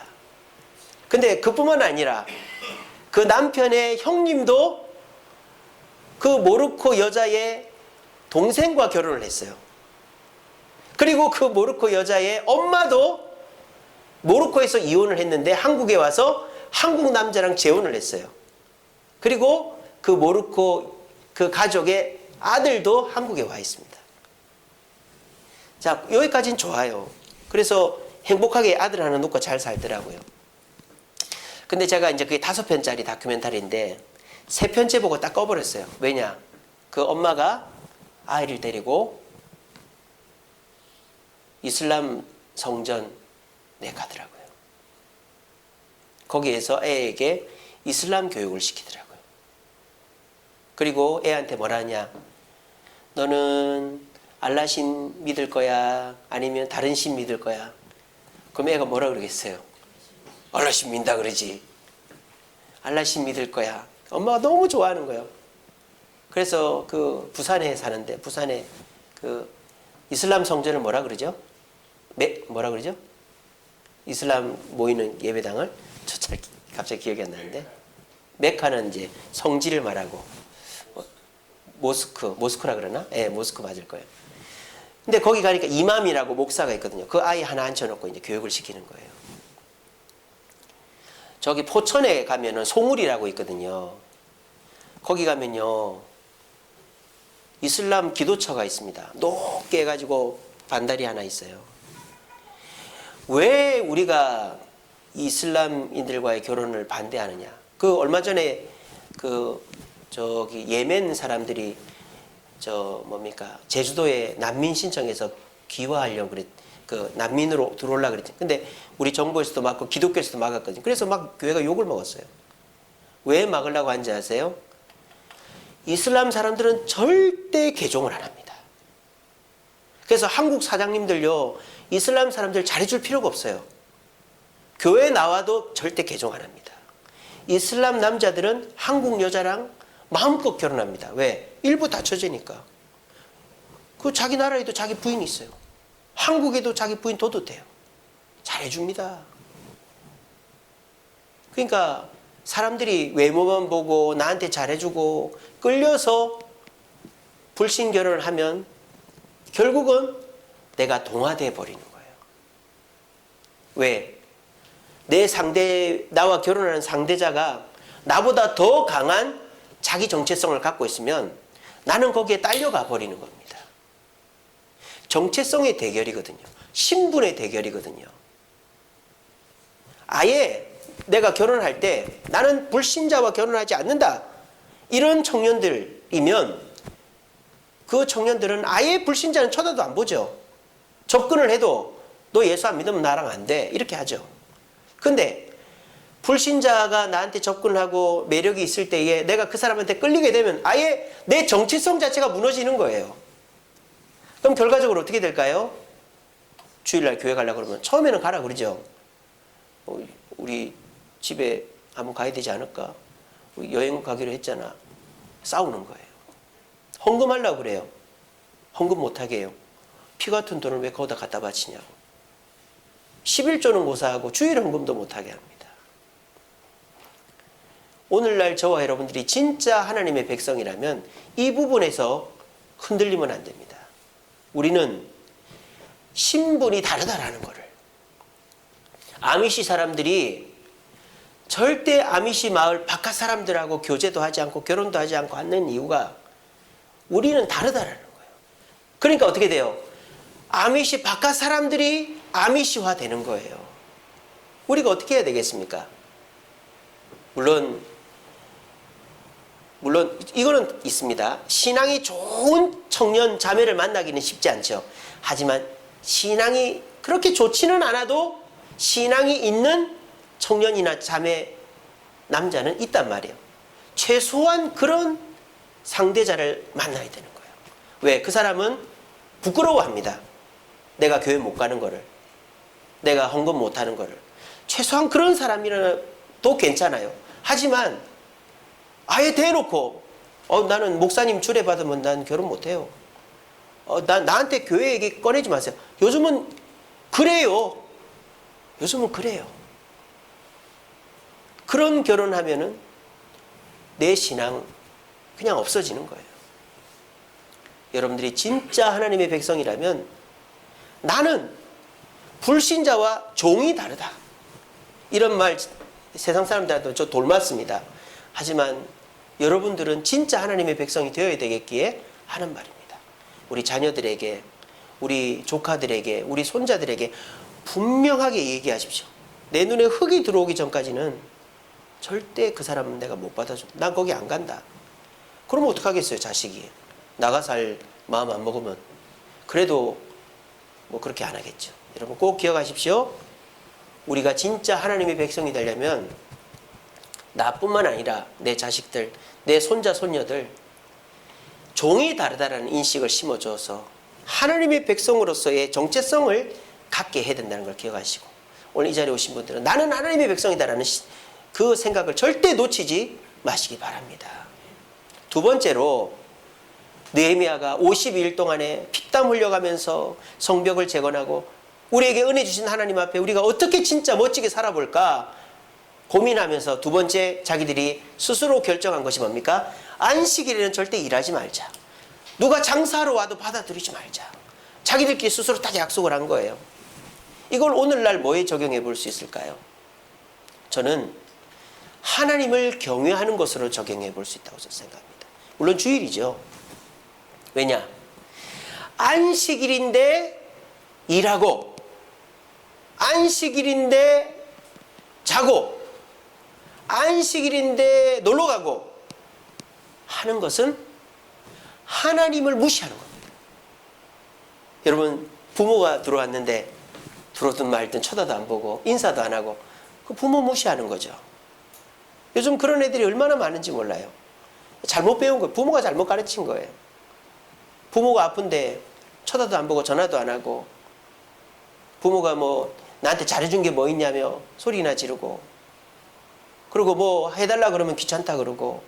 근데 그뿐만 아니라 그 남편의 형님도 그 모로코 여자의 동생과 결혼을 했어요. 그리고 그 모로코 여자의 엄마도 모로코에서 이혼을 했는데 한국에 와서 한국 남자랑 재혼을 했어요. 그리고 그 모로코 그 가족의 아들도 한국에 와 있습니다. 자, 여기까지는 좋아요. 그래서 행복하게 아들 하나 놓고 잘 살더라고요. 근데 제가 이제 그게 5편짜리 다큐멘터리인데 3편째 보고 딱 꺼버렸어요. 왜냐? 그 엄마가 아이를 데리고 이슬람 성전에 가더라고요. 거기에서 애에게 이슬람 교육을 시키더라고요. 그리고 애한테 뭐라 하냐? 너는 알라신 믿을 거야? 아니면 다른 신 믿을 거야? 그럼 애가 뭐라 그러겠어요? 알라신 믿는다 그러지. 알라신 믿을 거야. 엄마가 너무 좋아하는 거예요. 그래서 그 부산에 사는데 부산에 그 이슬람 성전을 뭐라 그러죠? 뭐라 그러죠? 이슬람 모이는 예배당을 저 갑자기 기억이 안 나는데 메카는 이제 성지를 말하고 모스크라 그러나? 예, 모스크 맞을 거예요. 근데 거기 가니까 이맘이라고 목사가 있거든요. 그 아이 하나 앉혀놓고 이제 교육을 시키는 거예요. 저기 포천에 가면은 송울이라고 있거든요. 거기 가면요 이슬람 기도처가 있습니다. 높게 해가지고 반달이 하나 있어요. 왜 우리가 이슬람인들과의 결혼을 반대하느냐? 그 얼마 전에 저기 예멘 사람들이 제주도에 난민 신청해서 귀화하려고 그 난민으로 들어오려고 그랬지. 근데 우리 정부에서도 막고 기독교에서도 막았거든요. 그래서 막 교회가 욕을 먹었어요. 왜 막으려고 한지 아세요? 이슬람 사람들은 절대 개종을 안 합니다. 그래서 한국 사장님들요, 이슬람 사람들 잘해줄 필요가 없어요. 교회 나와도 절대 개종 안 합니다. 이슬람 남자들은 한국 여자랑 마음껏 결혼합니다. 왜? 일부 다처제니까. 그 자기 나라에도 자기 부인이 있어요. 한국에도 자기 부인 둬도 돼요. 잘해줍니다. 그러니까 사람들이 외모만 보고 나한테 잘해주고 끌려서 불신 결혼을 하면 결국은 내가 동화돼 버리는 거예요. 왜? 나와 결혼하는 상대자가 나보다 더 강한 자기 정체성을 갖고 있으면 나는 거기에 딸려가 버리는 겁니다. 정체성의 대결이거든요. 신분의 대결이거든요. 아예 내가 결혼할 때 나는 불신자와 결혼하지 않는다. 이런 청년들이면 그 청년들은 아예 불신자는 쳐다도 안 보죠. 접근을 해도 너 예수 안 믿으면 나랑 안 돼. 이렇게 하죠. 근데 불신자가 나한테 접근을 하고 매력이 있을 때에 내가 그 사람한테 끌리게 되면 아예 내 정체성 자체가 무너지는 거예요. 그럼 결과적으로 어떻게 될까요? 주일날 교회 가려고 그러면 처음에는 가라 그러죠. 우리 집에 한번 가야 되지 않을까? 우리 여행 가기로 했잖아. 싸우는 거예요. 헌금하려고 그래요. 헌금 못하게 해요. 피 같은 돈을 왜 거기다 갖다 바치냐고. 11조는 고사하고 주일 헌금도 못하게 합니다. 오늘날 저와 여러분들이 진짜 하나님의 백성이라면 이 부분에서 흔들리면 안 됩니다. 우리는 신분이 다르다라는 것을. 아미시 사람들이 절대 아미시 마을 바깥 사람들하고 교제도 하지 않고 결혼도 하지 않고 하는 이유가 우리는 다르다라는 거예요. 그러니까 어떻게 돼요? 아미시 바깥 사람들이 아미시화 되는 거예요. 우리가 어떻게 해야 되겠습니까? 물론 이거는 있습니다. 신앙이 좋은 청년 자매를 만나기는 쉽지 않죠. 하지만 신앙이 그렇게 좋지는 않아도 신앙이 있는 청년이나 자매 남자는 있단 말이에요. 최소한 그런 상대자를 만나야 되는 거예요. 왜? 그 사람은 부끄러워합니다. 내가 교회 못 가는 거를, 내가 헌금 못 하는 거를. 최소한 그런 사람이라도 괜찮아요. 하지만 아예 대놓고 나는 목사님 주례받으면 난 결혼 못 해요. 나한테 교회 얘기 꺼내지 마세요. 요즘은 그래요. 요즘은 그래요. 그런 결혼하면은 내 신앙 그냥 없어지는 거예요. 여러분들이 진짜 하나님의 백성이라면 나는 불신자와 종이 다르다. 이런 말 세상 사람들한테 저 돌맞습니다. 하지만 여러분들은 진짜 하나님의 백성이 되어야 되겠기에 하는 말입니다. 우리 자녀들에게, 우리 조카들에게, 우리 손자들에게 분명하게 얘기하십시오. 내 눈에 흙이 들어오기 전까지는 절대 그 사람은 내가 못 받아줘. 난 거기 안 간다. 그러면 어떡하겠어요, 자식이. 나가서 할 마음 안 먹으면. 그래도 뭐 그렇게 안 하겠죠. 여러분 꼭 기억하십시오. 우리가 진짜 하나님의 백성이 되려면 나뿐만 아니라 내 자식들, 내 손자, 손녀들 종이 다르다라는 인식을 심어줘서 하나님의 백성으로서의 정체성을 갖게 해야 된다는 걸 기억하시고, 오늘 이 자리에 오신 분들은 나는 하나님의 백성이다라는 그 생각을 절대 놓치지 마시기 바랍니다. 두 번째로 느헤미야가 52일 동안에 피땀 흘려가면서 성벽을 재건하고 우리에게 은혜 주신 하나님 앞에 우리가 어떻게 진짜 멋지게 살아볼까 고민하면서 두 번째 자기들이 스스로 결정한 것이 뭡니까? 안식일에는 절대 일하지 말자. 누가 장사하러 와도 받아들이지 말자. 자기들끼리 스스로 딱 약속을 한 거예요. 이걸 오늘날 뭐에 적용해 볼 수 있을까요? 저는 하나님을 경외하는 것으로 적용해 볼 수 있다고 생각합니다. 물론 주일이죠. 왜냐? 안식일인데 일하고, 안식일인데 자고, 안식일인데 놀러가고 하는 것은 하나님을 무시하는 겁니다. 여러분, 부모가 들어왔는데 들어오든 말든 쳐다도 안 보고 인사도 안 하고 그 부모 무시하는 거죠. 요즘 그런 애들이 얼마나 많은지 몰라요. 잘못 배운 거예요. 부모가 잘못 가르친 거예요. 부모가 아픈데 쳐다도 안 보고 전화도 안 하고, 부모가 뭐 나한테 잘해준 게 뭐 있냐며 소리나 지르고, 그리고 뭐 해달라 그러면 귀찮다 그러고,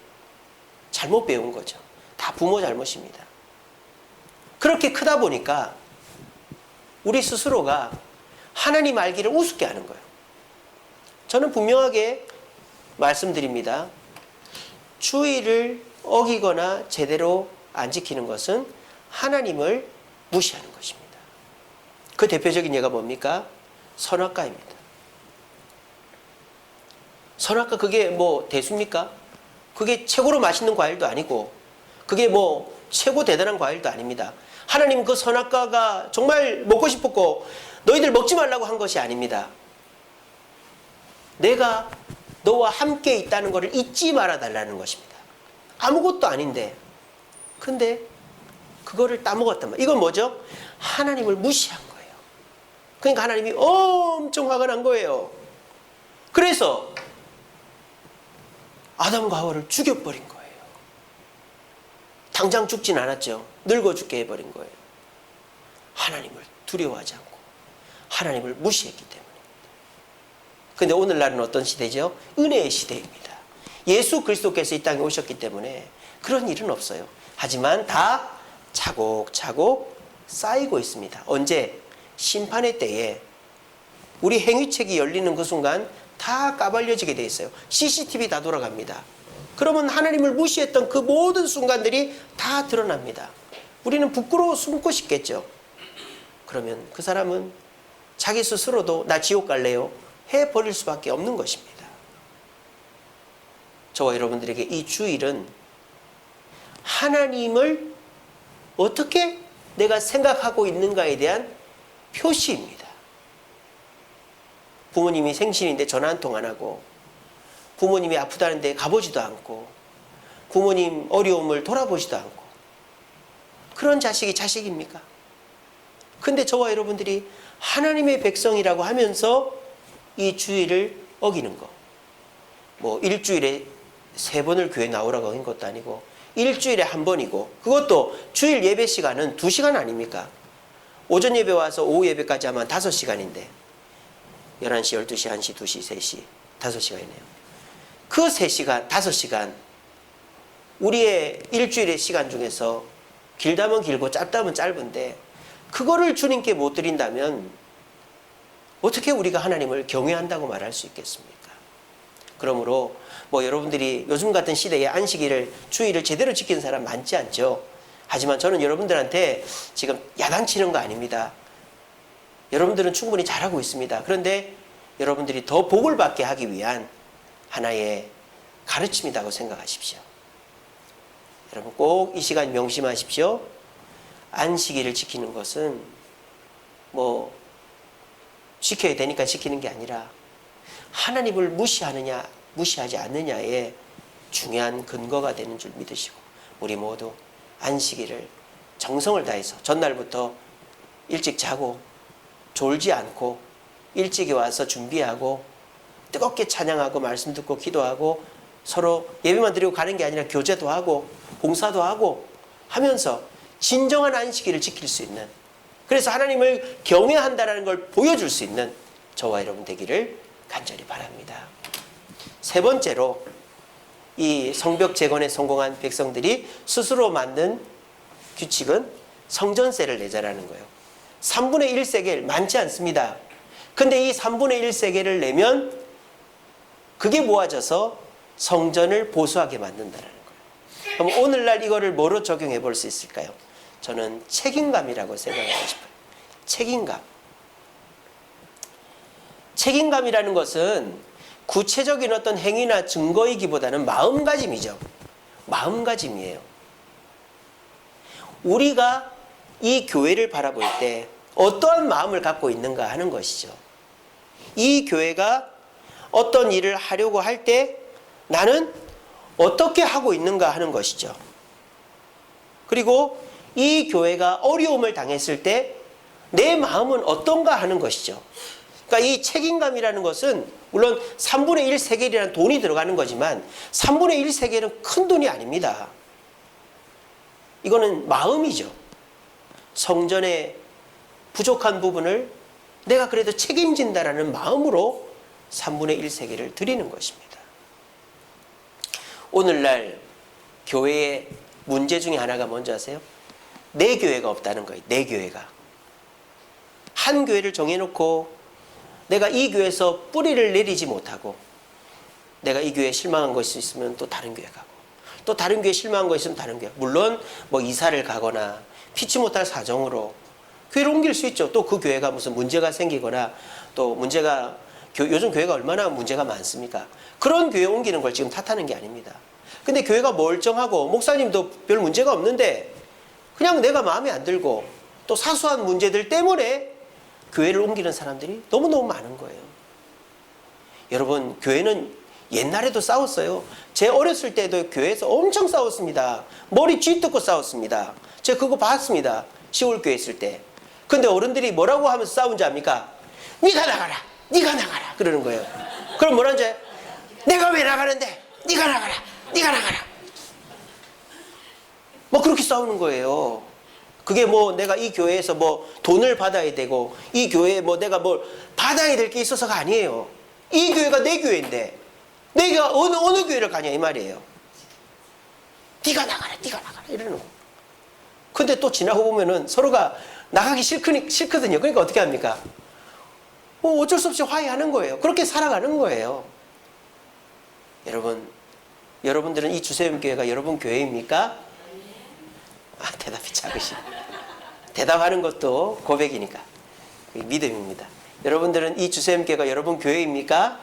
잘못 배운 거죠. 다 부모 잘못입니다. 그렇게 크다 보니까 우리 스스로가 하나님 알기를 우습게 하는 거예요. 저는 분명하게 말씀드립니다. 주의를 어기거나 제대로 안 지키는 것은 하나님을 무시하는 것입니다. 그 대표적인 예가 뭡니까? 선악과입니다. 선악과 그게 뭐 대수입니까? 그게 최고로 맛있는 과일도 아니고 그게 뭐 최고 대단한 과일도 아닙니다. 하나님 그 선악과가 정말 먹고 싶었고 너희들 먹지 말라고 한 것이 아닙니다. 내가 너와 함께 있다는 것을 잊지 말아달라는 것입니다. 아무것도 아닌데 근데 그거를 따먹었단 말이에요. 이건 뭐죠? 하나님을 무시한 거예요. 그러니까 하나님이 엄청 화가 난 거예요. 그래서 아담과 하와를 죽여버린 거예요. 당장 죽진 않았죠. 늙어 죽게 해버린 거예요. 하나님을 두려워하지 않고 하나님을 무시했기 때문입니다. 그런데 오늘날은 어떤 시대죠? 은혜의 시대입니다. 예수 그리스도께서 이 땅에 오셨기 때문에 그런 일은 없어요. 하지만 다 차곡차곡 쌓이고 있습니다. 언제? 심판의 때에 우리 행위책이 열리는 그 순간 다 까발려지게 돼 있어요. CCTV 다 돌아갑니다. 그러면 하나님을 무시했던 그 모든 순간들이 다 드러납니다. 우리는 부끄러워 숨고 싶겠죠. 그러면 그 사람은 자기 스스로도 나 지옥 갈래요? 해버릴 수밖에 없는 것입니다. 저와 여러분들에게 이 주일은 하나님을 어떻게 내가 생각하고 있는가에 대한 표시입니다. 부모님이 생신인데 전화 한 통 안 하고, 부모님이 아프다는데 가보지도 않고, 부모님 어려움을 돌아보지도 않고, 그런 자식이 자식입니까? 근데 저와 여러분들이 하나님의 백성이라고 하면서 이 주일을 어기는 거, 뭐 일주일에 3번을 교회 나오라고 한 것도 아니고 일주일에 1번이고, 그것도 주일 예배 시간은 2시간 아닙니까? 오전 예배 와서 오후 예배까지 하면 5시간인데 11시, 12시, 1시, 2시, 3시 5시간이네요. 그 3시간, 5시간 우리의 일주일의 시간 중에서 길다면 길고 짧다면 짧은데 그거를 주님께 못 드린다면 어떻게 우리가 하나님을 경외한다고 말할 수 있겠습니까? 그러므로 뭐 여러분들이 요즘 같은 시대에 안식일을, 주일을 제대로 지키는 사람 많지 않죠. 하지만 저는 여러분들한테 지금 야단치는 거 아닙니다. 여러분들은 충분히 잘하고 있습니다. 그런데 여러분들이 더 복을 받게 하기 위한 하나의 가르침이라고 생각하십시오. 여러분 꼭 이 시간 명심하십시오. 안식일을 지키는 것은 뭐 지켜야 되니까 지키는 게 아니라 하나님을 무시하느냐 무시하지 않느냐의 중요한 근거가 되는 줄 믿으시고, 우리 모두 안식일을 정성을 다해서 전날부터 일찍 자고 졸지 않고 일찍 와서 준비하고 뜨겁게 찬양하고 말씀 듣고 기도하고 서로 예배만 드리고 가는 게 아니라 교제도 하고 봉사도 하고 하면서 진정한 안식일을 지킬 수 있는, 그래서 하나님을 경외한다는 걸 보여줄 수 있는 저와 여러분 되기를 간절히 바랍니다. 3번째로 이 성벽 재건에 성공한 백성들이 스스로 만든 규칙은 성전세를 내자라는 거예요. 3분의 1세겔 많지 않습니다. 근데 이 3분의 1세겔을 내면 그게 모아져서 성전을 보수하게 만든다는 거예요. 그럼 오늘날 이거를 뭐로 적용해 볼 수 있을까요? 저는 책임감이라고 생각하고 싶어요. 책임감. 책임감이라는 것은 구체적인 어떤 행위나 증거이기보다는 마음가짐이죠. 마음가짐이에요. 우리가 이 교회를 바라볼 때 어떠한 마음을 갖고 있는가 하는 것이죠. 이 교회가 어떤 일을 하려고 할 때 나는 어떻게 하고 있는가 하는 것이죠. 그리고 이 교회가 어려움을 당했을 때 내 마음은 어떤가 하는 것이죠. 그러니까 이 책임감이라는 것은 물론 3분의 1 세겔이라는 돈이 들어가는 거지만 3분의 1 세겔은 큰 돈이 아닙니다. 이거는 마음이죠. 성전의 부족한 부분을 내가 그래도 책임진다라는 마음으로 3분의 1 세겔을 드리는 것입니다. 오늘날 교회의 문제 중에 하나가 뭔지 아세요? 내 교회가 없다는 거예요. 내 교회가. 한 교회를 정해놓고 내가 이 교회에서 뿌리를 내리지 못하고, 내가 이 교회에 실망한 것이 있으면 또 다른 교회 가고, 또 다른 교회에 실망한 것이 있으면 다른 교회, 물론 뭐 이사를 가거나 피치 못할 사정으로 교회를 옮길 수 있죠. 또 그 교회가 무슨 문제가 생기거나 또 문제가, 요즘 교회가 얼마나 문제가 많습니까? 그런 교회 옮기는 걸 지금 탓하는 게 아닙니다. 근데 교회가 멀쩡하고 목사님도 별 문제가 없는데 그냥 내가 마음에 안 들고 또 사소한 문제들 때문에 교회를 옮기는 사람들이 너무너무 많은 거예요. 여러분, 교회는 옛날에도 싸웠어요. 제 어렸을 때도 교회에서 엄청 싸웠습니다. 머리 쥐뜯고 싸웠습니다. 제가 그거 봤습니다. 시골교회 있을 때. 근데 어른들이 뭐라고 하면서 싸운지 압니까? 네가 나가라, 네가 나가라 그러는 거예요. 그럼 뭐라는지 알아요? 내가 왜 나가는데? 네가 나가라, 네가 나가라. 뭐 그렇게 싸우는 거예요. 그게 뭐 내가 이 교회에서 뭐 돈을 받아야 되고 이 교회에 뭐 내가 뭘 받아야 될 게 있어서가 아니에요. 이 교회가 내 교회인데 내가 어느 교회를 가냐 이 말이에요. 네가 나가라 이러는 거. 근데 또 지나고 보면은 서로가 나가기 싫거든요. 그러니까 어떻게 합니까? 어쩔 수 없이 화해하는 거예요. 그렇게 살아가는 거예요. 여러분들은 이 주세음교회가 여러분 교회입니까? 대답이 작으시네. 대답하는 것도 고백이니까. 믿음입니다. 여러분들은 이 주세음교회가 여러분 교회입니까?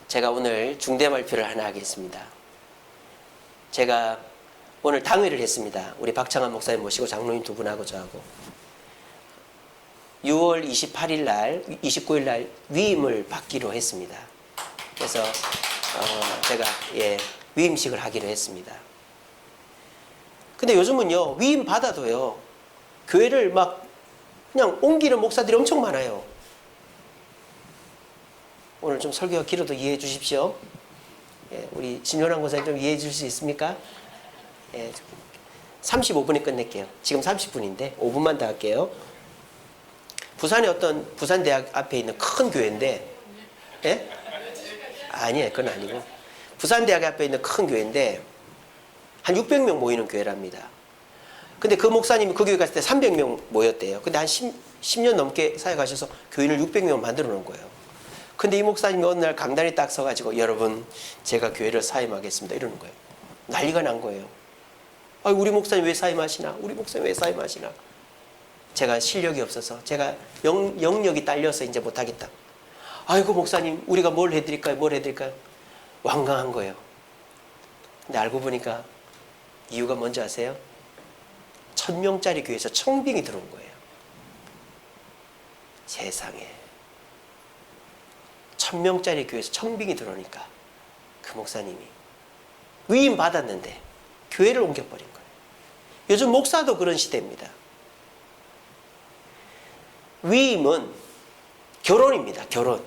제가 오늘 중대 발표를 하나 하겠습니다. 제가 오늘 당회를 했습니다. 우리 박창환 목사님 모시고 장로님 두 분하고 저하고 6월 28일 날, 29일 날 위임을 받기로 했습니다. 그래서 제가 위임식을 하기로 했습니다. 근데 요즘은요 위임 받아도요 교회를 막 그냥 옮기는 목사들이 엄청 많아요. 오늘 좀 설교가 길어도 이해해 주십시오. 우리 진효란 권사님 좀 이해해 줄 수 있습니까? 35분에 끝낼게요. 지금 30분인데 5분만 더 할게요. 부산의 어떤 부산대학 앞에 있는 큰 교회인데 아니에요. 그건 아니고 부산대학 앞에 있는 큰 교회인데 한 600명 모이는 교회랍니다. 근데 그 목사님이 그 교회 갔을 때 300명 모였대요. 근데 한 10년 넘게 사역하셔서 교인을 600명 만들어 놓은 거예요. 근데 이 목사님이 어느 날 강단에 딱 서가지고 여러분 제가 교회를 사임하겠습니다 이러는 거예요. 난리가 난 거예요. 우리 목사님 왜 사임하시나? 우리 목사님 왜 사임하시나? 제가 실력이 없어서 제가 영역이 딸려서 이제 못하겠다. 아이고 목사님 우리가 뭘 해드릴까요? 완강한 거예요. 근데 알고 보니까 이유가 뭔지 아세요? 1000명짜리 교회에서 청빙이 들어온 거예요. 세상에 1000명짜리 교회에서 청빙이 들어오니까 그 목사님이 위임 받았는데 교회를 옮겨버린 거예요. 요즘 목사도 그런 시대입니다. 위임은 결혼입니다. 결혼.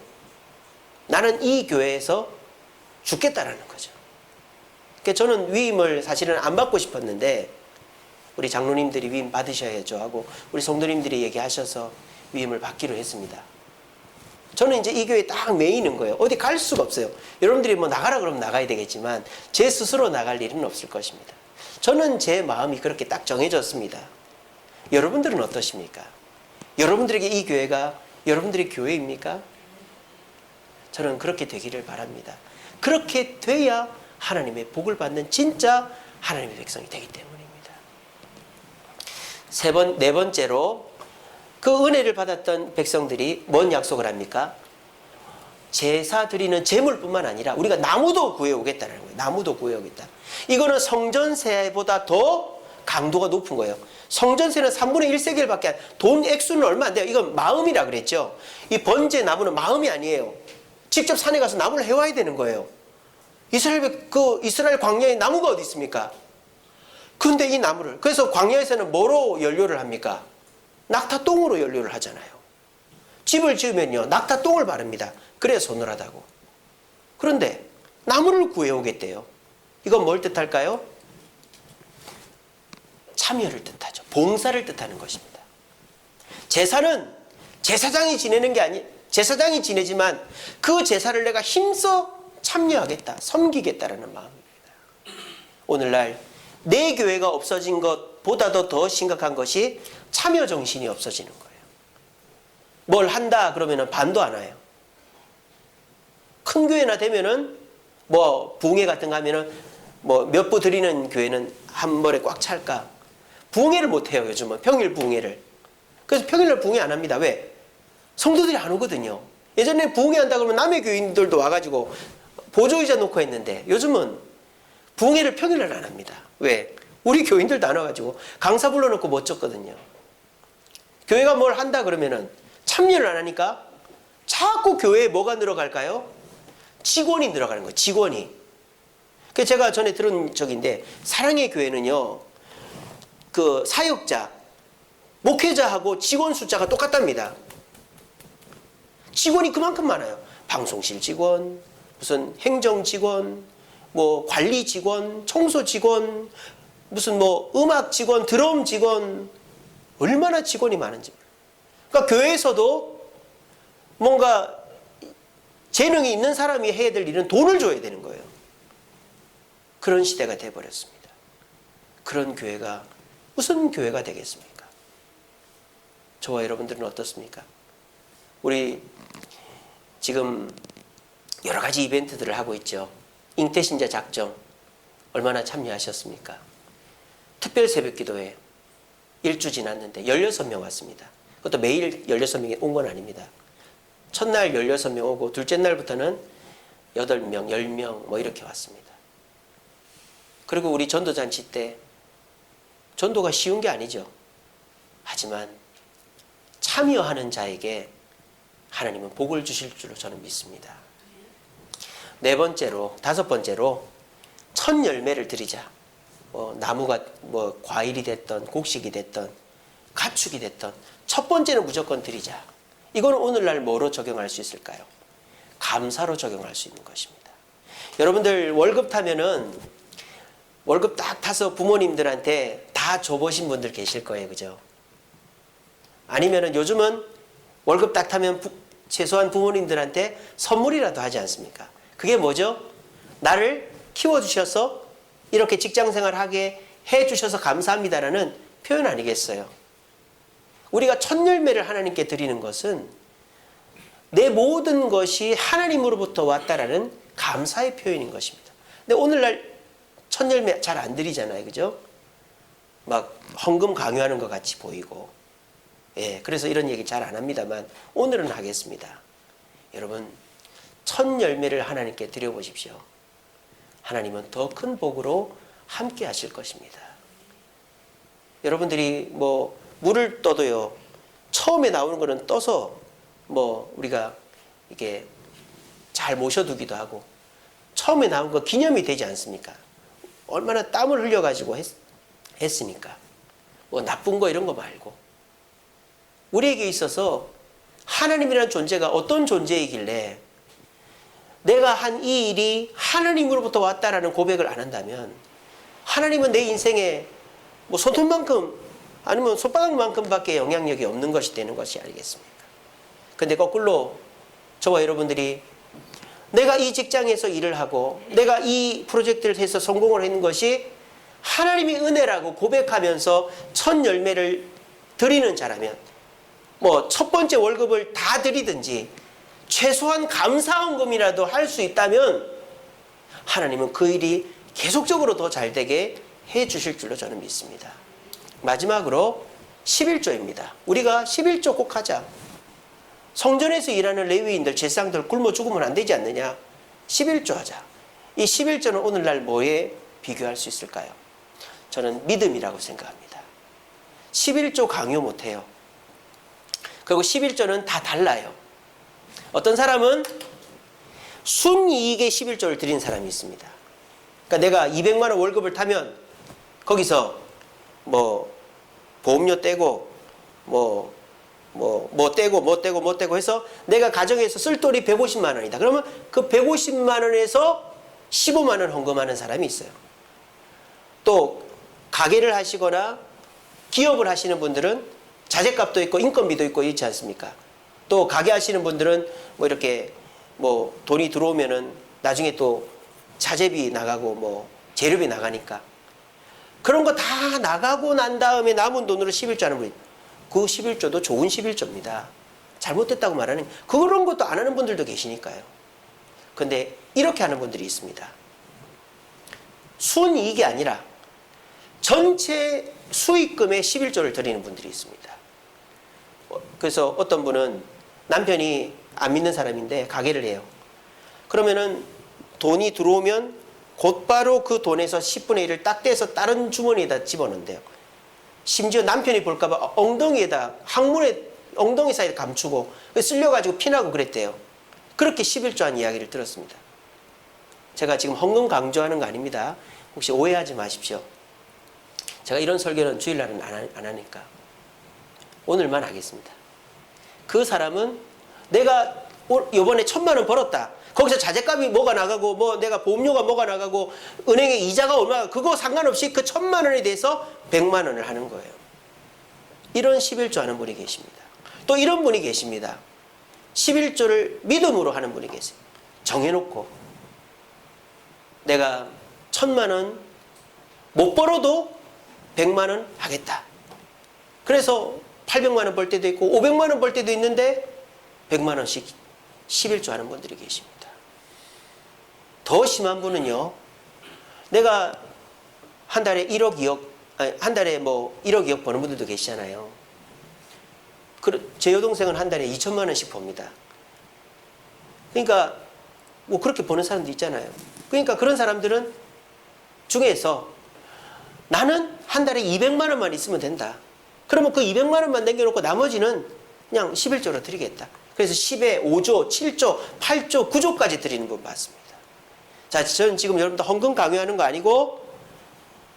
나는 이 교회에서 죽겠다라는 거죠. 그러니까 저는 위임을 사실은 안 받고 싶었는데 우리 장로님들이 위임 받으셔야죠 하고 우리 성도님들이 얘기하셔서 위임을 받기로 했습니다. 저는 이제 이 교회에 딱 매이는 거예요. 어디 갈 수가 없어요. 여러분들이 뭐 나가라 그러면 나가야 되겠지만 제 스스로 나갈 일은 없을 것입니다. 저는 제 마음이 그렇게 딱 정해졌습니다. 여러분들은 어떠십니까? 여러분들에게 이 교회가 여러분들의 교회입니까? 저는 그렇게 되기를 바랍니다. 그렇게 돼야 하나님의 복을 받는 진짜 하나님의 백성이 되기 때문입니다. 네 번째로 그 은혜를 받았던 백성들이 뭔 약속을 합니까? 제사 드리는 제물뿐만 아니라 우리가 나무도 구해오겠다는 거예요. 나무도 구해오겠다. 이거는 성전세보다 더 강도가 높은 거예요. 성전세는 3분의 1세겔밖에 돈 액수는 얼마 안 돼요. 이건 마음이라 그랬죠. 이 번제 나무는 마음이 아니에요. 직접 산에 가서 나무를 해와야 되는 거예요. 이스라엘 광야에 나무가 어디 있습니까? 근데 이 나무를 그래서 광야에서는 뭐로 연료를 합니까? 낙타똥으로 연료를 하잖아요. 집을 지으면요 낙타똥을 바릅니다. 그래야 서늘하다고. 그런데 나무를 구해오겠대요. 이건 뭘 뜻할까요? 참여를 뜻하죠. 봉사를 뜻하는 것입니다. 제사는 제사장이 지내는 게 제사장이 지내지만 그 제사를 내가 힘써 참여하겠다, 섬기겠다라는 마음입니다. 오늘날 내 교회가 없어진 것보다도 더 심각한 것이 참여 정신이 없어지는 거예요. 뭘 한다 그러면은 반도 안 와요. 큰 교회나 되면은 뭐 부흥회 같은 거 하면은 뭐 몇 부 드리는 교회는 한 번에 꽉 찰까? 부흥회를 못 해요. 요즘은 평일 부흥회를. 그래서 평일날 부흥회 안 합니다. 왜? 성도들이 안 오거든요. 예전에 부흥회 한다 그러면 남의 교인들도 와가지고 보조의자 놓고 했는데 요즘은 부흥회를 평일날 안 합니다. 왜? 우리 교인들도 안 와가지고 강사 불러놓고 못 줬거든요. 교회가 뭘 한다 그러면은 참여를 안 하니까 자꾸 교회에 뭐가 늘어갈까요? 직원이 늘어가는 거예요. 직원이. 그래서 제가 전에 들은 적인데 사랑의 교회는요. 그 사역자, 목회자하고 직원 숫자가 똑같답니다. 직원이 그만큼 많아요. 방송실 직원, 무슨 행정 직원, 뭐 관리 직원, 청소 직원, 무슨 뭐 음악 직원, 드럼 직원, 얼마나 직원이 많은지. 그러니까 교회에서도 뭔가 재능이 있는 사람이 해야 될 일은 돈을 줘야 되는 거예요. 그런 시대가 돼버렸습니다. 그런 교회가 무슨 교회가 되겠습니까? 저와 여러분들은 어떻습니까? 우리 지금 여러 가지 이벤트들을 하고 있죠. 잉태신자 작정 얼마나 참여하셨습니까? 특별 새벽기도회 1주 지났는데 16명 왔습니다. 그것도 매일 16명이 온 건 아닙니다. 첫날 16명 오고 둘째 날부터는 8명, 10명 뭐 이렇게 왔습니다. 그리고 우리 전도잔치 때 전도가 쉬운 게 아니죠. 하지만 참여하는 자에게 하나님은 복을 주실 줄로 저는 믿습니다. 네 번째로, 다섯 번째로 첫 열매를 드리자. 나무가 뭐 과일이 됐던 곡식이 됐던 가축이 됐던 첫 번째는 무조건 드리자. 이거는 오늘날 뭐로 적용할 수 있을까요? 감사로 적용할 수 있는 것입니다. 여러분들 월급 타면은 월급 딱 타서 부모님들한테 다 줘보신 분들 계실 거예요. 그죠? 아니면은 요즘은 월급 딱 타면 최소한 부모님들한테 선물이라도 하지 않습니까? 그게 뭐죠? 나를 키워주셔서 이렇게 직장생활하게 해주셔서 감사합니다라는 표현 아니겠어요? 우리가 첫 열매를 하나님께 드리는 것은 내 모든 것이 하나님으로부터 왔다라는 감사의 표현인 것입니다. 근데 오늘날 첫 열매 잘 안 드리잖아요. 그죠? 막 헌금 강요하는 것 같이 보이고. 예, 그래서 이런 얘기 잘 안 합니다만 오늘은 하겠습니다. 여러분, 첫 열매를 하나님께 드려보십시오. 하나님은 더 큰 복으로 함께 하실 것입니다. 여러분들이 뭐 물을 떠도요, 처음에 나오는 거는 떠서 뭐 우리가 이게 잘 모셔두기도 하고 처음에 나온 거 기념이 되지 않습니까? 얼마나 땀을 흘려가지고 했으니까. 뭐 나쁜 거 이런 거 말고 우리에게 있어서 하나님이라는 존재가 어떤 존재이길래 내가 한 이 일이 하나님으로부터 왔다라는 고백을 안 한다면 하나님은 내 인생에 뭐 손톱만큼 아니면 손바닥만큼밖에 영향력이 없는 것이 되는 것이 아니겠습니까? 근데 거꾸로 저와 여러분들이 내가 이 직장에서 일을 하고 내가 이 프로젝트를 해서 성공을 하는 것이 하나님의 은혜라고 고백하면서 첫 열매를 드리는 자라면 뭐 첫 번째 월급을 다 드리든지 최소한 감사헌금이라도 할 수 있다면 하나님은 그 일이 계속적으로 더 잘되게 해 주실 줄로 저는 믿습니다. 마지막으로 11조입니다. 우리가 11조 꼭 하자. 성전에서 일하는 레위인들, 제사장들 굶어 죽으면 안 되지 않느냐. 11조 하자. 이 11조는 오늘날 뭐에 비교할 수 있을까요? 저는 믿음이라고 생각합니다. 11조 강요 못해요. 그리고 11조는 다 달라요. 어떤 사람은 순이익에 11조를 드린 사람이 있습니다. 그러니까 내가 200만 원 월급을 타면 거기서 뭐 보험료 떼고 뭐 떼고 해서 내가 가정에서 쓸 돈이 150만 원이다. 그러면 그 150만 원에서 15만 원 헌금하는 사람이 있어요. 또 가게를 하시거나 기업을 하시는 분들은 자재값도 있고 인건비도 있고 있지 않습니까? 또 가게 하시는 분들은 뭐 이렇게 뭐 돈이 들어오면은 나중에 또 자재비 나가고 뭐 재료비 나가니까 그런 거 다 나가고 난 다음에 남은 돈으로 11조 하는 분이, 그 11조도 좋은 11조입니다. 잘못됐다고 말하는, 그런 것도 안 하는 분들도 계시니까요. 근데 이렇게 하는 분들이 있습니다. 순이익이 아니라 전체 수익금의 11조를 드리는 분들이 있습니다. 그래서 어떤 분은 남편이 안 믿는 사람인데 가게를 해요. 그러면은 돈이 들어오면 곧바로 그 돈에서 10분의 1을 딱 떼서 다른 주머니에다 집어넣는데요. 심지어 남편이 볼까봐 엉덩이에다, 항문에 엉덩이 사이에 감추고 쓸려가지고 피나고 그랬대요. 그렇게 11조 한 이야기를 들었습니다. 제가 지금 헌금 강조하는 거 아닙니다. 혹시 오해하지 마십시오. 제가 이런 설교는 주일날은 안 하니까 오늘만 하겠습니다. 그 사람은 내가 이번에 1,000만 원 벌었다. 거기서 자재값이 뭐가 나가고 뭐 내가 보험료가 뭐가 나가고 은행의 이자가 얼마, 그거 상관없이 그 1,000만 원에 대해서 100만 원을 하는 거예요. 이런 11조 하는 분이 계십니다. 또 이런 분이 계십니다. 11조를 믿음으로 하는 분이 계세요. 정해놓고 내가 1,000만 원 못 벌어도 100만 원 하겠다. 그래서 800만 원 벌 때도 있고 500만 원 벌 때도 있는데 100만 원씩 11조 하는 분들이 계십니다. 더 심한 분은요, 내가 한 달에 1억 2억, 아니, 한 달에 뭐 1억 2억 버는 분들도 계시잖아요. 제 여동생은 한 달에 2천만 원씩 법니다. 그러니까 뭐 그렇게 버는 사람도 있잖아요. 그러니까 그런 사람들은 중에서 나는 한 달에 200만 원만 있으면 된다. 그러면 그 200만 원만 남겨놓고 나머지는 그냥 11조로 드리겠다. 그래서 10에 5조, 7조, 8조, 9조까지 드리는 분 봤습니다. 자, 저는 지금 여러분들 헌금 강요하는 거 아니고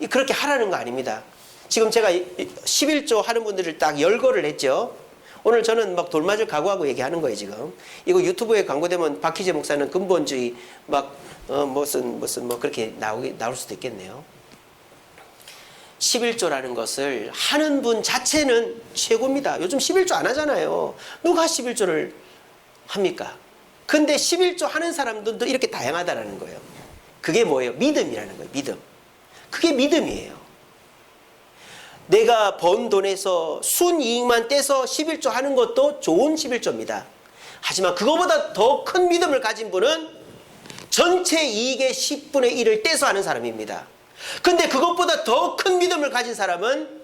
그렇게 하라는 거 아닙니다. 지금 제가 11조 하는 분들을 딱 열거를 했죠. 오늘 저는 막 돌맞을 각오하고 얘기하는 거예요, 지금. 이거 유튜브에 광고되면 박희재 목사는 근본주의 무슨 뭐 그렇게 나올 수도 있겠네요. 11조라는 것을 하는 분 자체는 최고입니다. 요즘 11조 안 하잖아요. 누가 11조를 합니까? 근데 11조 하는 사람들도 이렇게 다양하다라는 거예요. 그게 뭐예요? 믿음이라는 거예요. 믿음. 그게 믿음이에요. 내가 번 돈에서 순이익만 떼서 11조 하는 것도 좋은 11조입니다. 하지만 그거보다 더 큰 믿음을 가진 분은 전체 이익의 10분의 1을 떼서 하는 사람입니다. 근데 그것보다 더 큰 믿음을 가진 사람은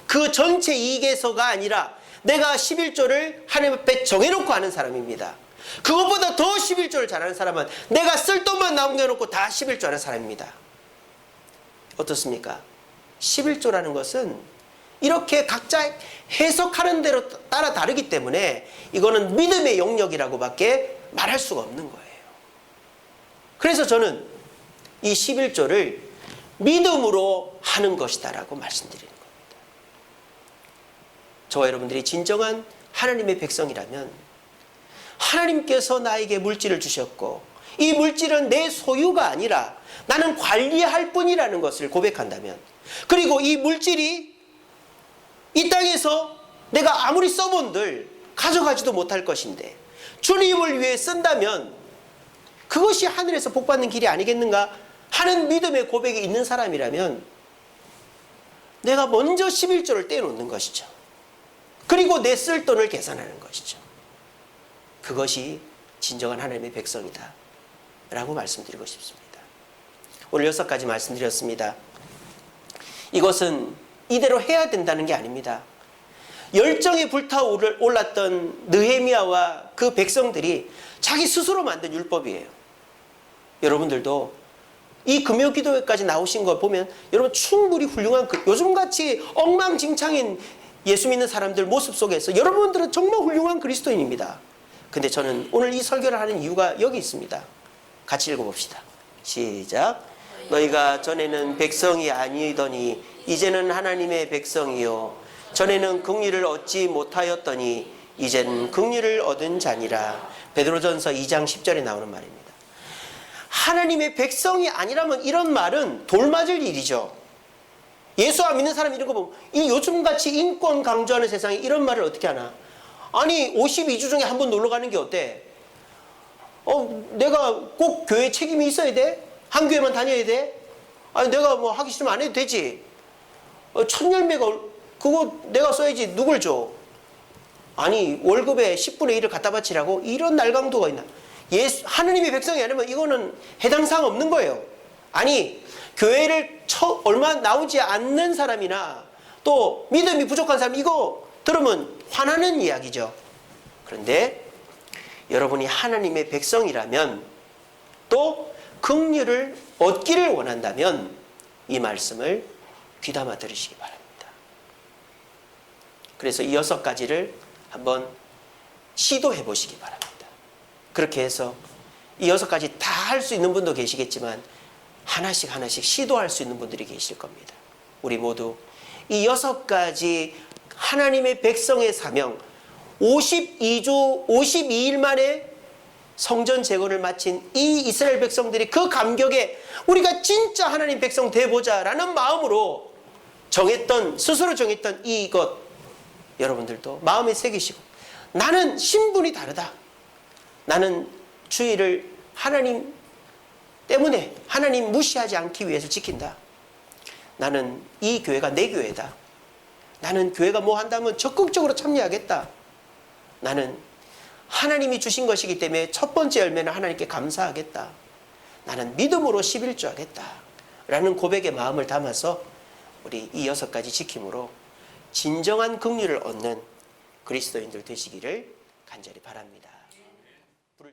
그 전체 이익에서가 아니라 내가 11조를 하나님 앞에 정해놓고 하는 사람입니다. 그것보다 더 11조를 잘하는 사람은 내가 쓸 돈만 남겨놓고 다 11조 하는 사람입니다. 어떻습니까? 11조라는 것은 이렇게 각자 해석하는 대로 따라 다르기 때문에 이거는 믿음의 영역이라고밖에 말할 수가 없는 거예요. 그래서 저는 이 11조를 믿음으로 하는 것이다라고 말씀드리는 겁니다. 저와 여러분들이 진정한 하나님의 백성이라면 하나님께서 나에게 물질을 주셨고 이 물질은 내 소유가 아니라 나는 관리할 뿐이라는 것을 고백한다면, 그리고 이 물질이 이 땅에서 내가 아무리 써본들 가져가지도 못할 것인데 주님을 위해 쓴다면 그것이 하늘에서 복받는 길이 아니겠는가 하는 믿음의 고백이 있는 사람이라면 내가 먼저 11조를 떼놓는 것이죠. 그리고 내 쓸 돈을 계산하는 것이죠. 그것이 진정한 하나님의 백성이다 라고 말씀드리고 싶습니다. 오늘 6가지 말씀드렸습니다. 이것은 이대로 해야 된다는 게 아닙니다. 열정에 불타올랐던 느헤미야와 그 백성들이 자기 스스로 만든 율법이에요. 여러분들도 이 금요기도회까지 나오신 걸 보면 여러분 충분히 훌륭한, 요즘같이 엉망진창인 예수 믿는 사람들 모습 속에서 여러분들은 정말 훌륭한 그리스도인입니다. 근데 저는 오늘 이 설교를 하는 이유가 여기 있습니다. 같이 읽어봅시다. 시작. 너희가 전에는 백성이 아니더니 이제는 하나님의 백성이요 전에는 긍휼을 얻지 못하였더니 이제는 긍휼을 얻은 자니라. 베드로전서 2장 10절에 나오는 말입니다. 하나님의 백성이 아니라면 이런 말은 돌맞을 일이죠. 예수 안 믿는 사람 이런 거 보면 이 요즘같이 인권 강조하는 세상에 이런 말을 어떻게 하나. 아니 52주 중에 한 번 놀러 가는 게 어때? 내가 꼭 교회 책임이 있어야 돼? 한 교회만 다녀야 돼? 아니 내가 뭐 하기 싫으면 안 해도 되지. 첫 열매가 그거 내가 써야지 누굴 줘? 아니 월급의 10분의 1을 갖다 바치라고? 이런 날강도가 있나? 하느님의 백성이 아니면 이거는 해당 사항 없는 거예요. 아니 교회를 얼마 나오지 않는 사람이나 또 믿음이 부족한 사람 이거 들으면 화나는 이야기죠. 그런데 여러분이 하나님의 백성이라면 또 긍휼을 얻기를 원한다면 이 말씀을 귀담아 들으시기 바랍니다. 그래서 이 6가지를 한번 시도해 보시기 바랍니다. 그렇게 해서 이 6가지 다 할 수 있는 분도 계시겠지만 하나씩 시도할 수 있는 분들이 계실 겁니다. 우리 모두 이 6가지 하나님의 백성의 사명 52주 52일 만에 성전 재건을 마친 이 이스라엘 백성들이 그 감격에 우리가 진짜 하나님 백성 돼보자라는 마음으로 스스로 정했던 이것, 여러분들도 마음에 새기시고, 나는 신분이 다르다. 나는 주의를 하나님 때문에 하나님 무시하지 않기 위해서 지킨다. 나는 이 교회가 내 교회다. 나는 교회가 뭐 한다면 적극적으로 참여하겠다. 나는 하나님이 주신 것이기 때문에 첫 번째 열매는 하나님께 감사하겠다. 나는 믿음으로 11조 하겠다. 라는 고백의 마음을 담아서 우리 이 6가지 지킴으로 진정한 긍휼을 얻는 그리스도인들 되시기를 간절히 바랍니다.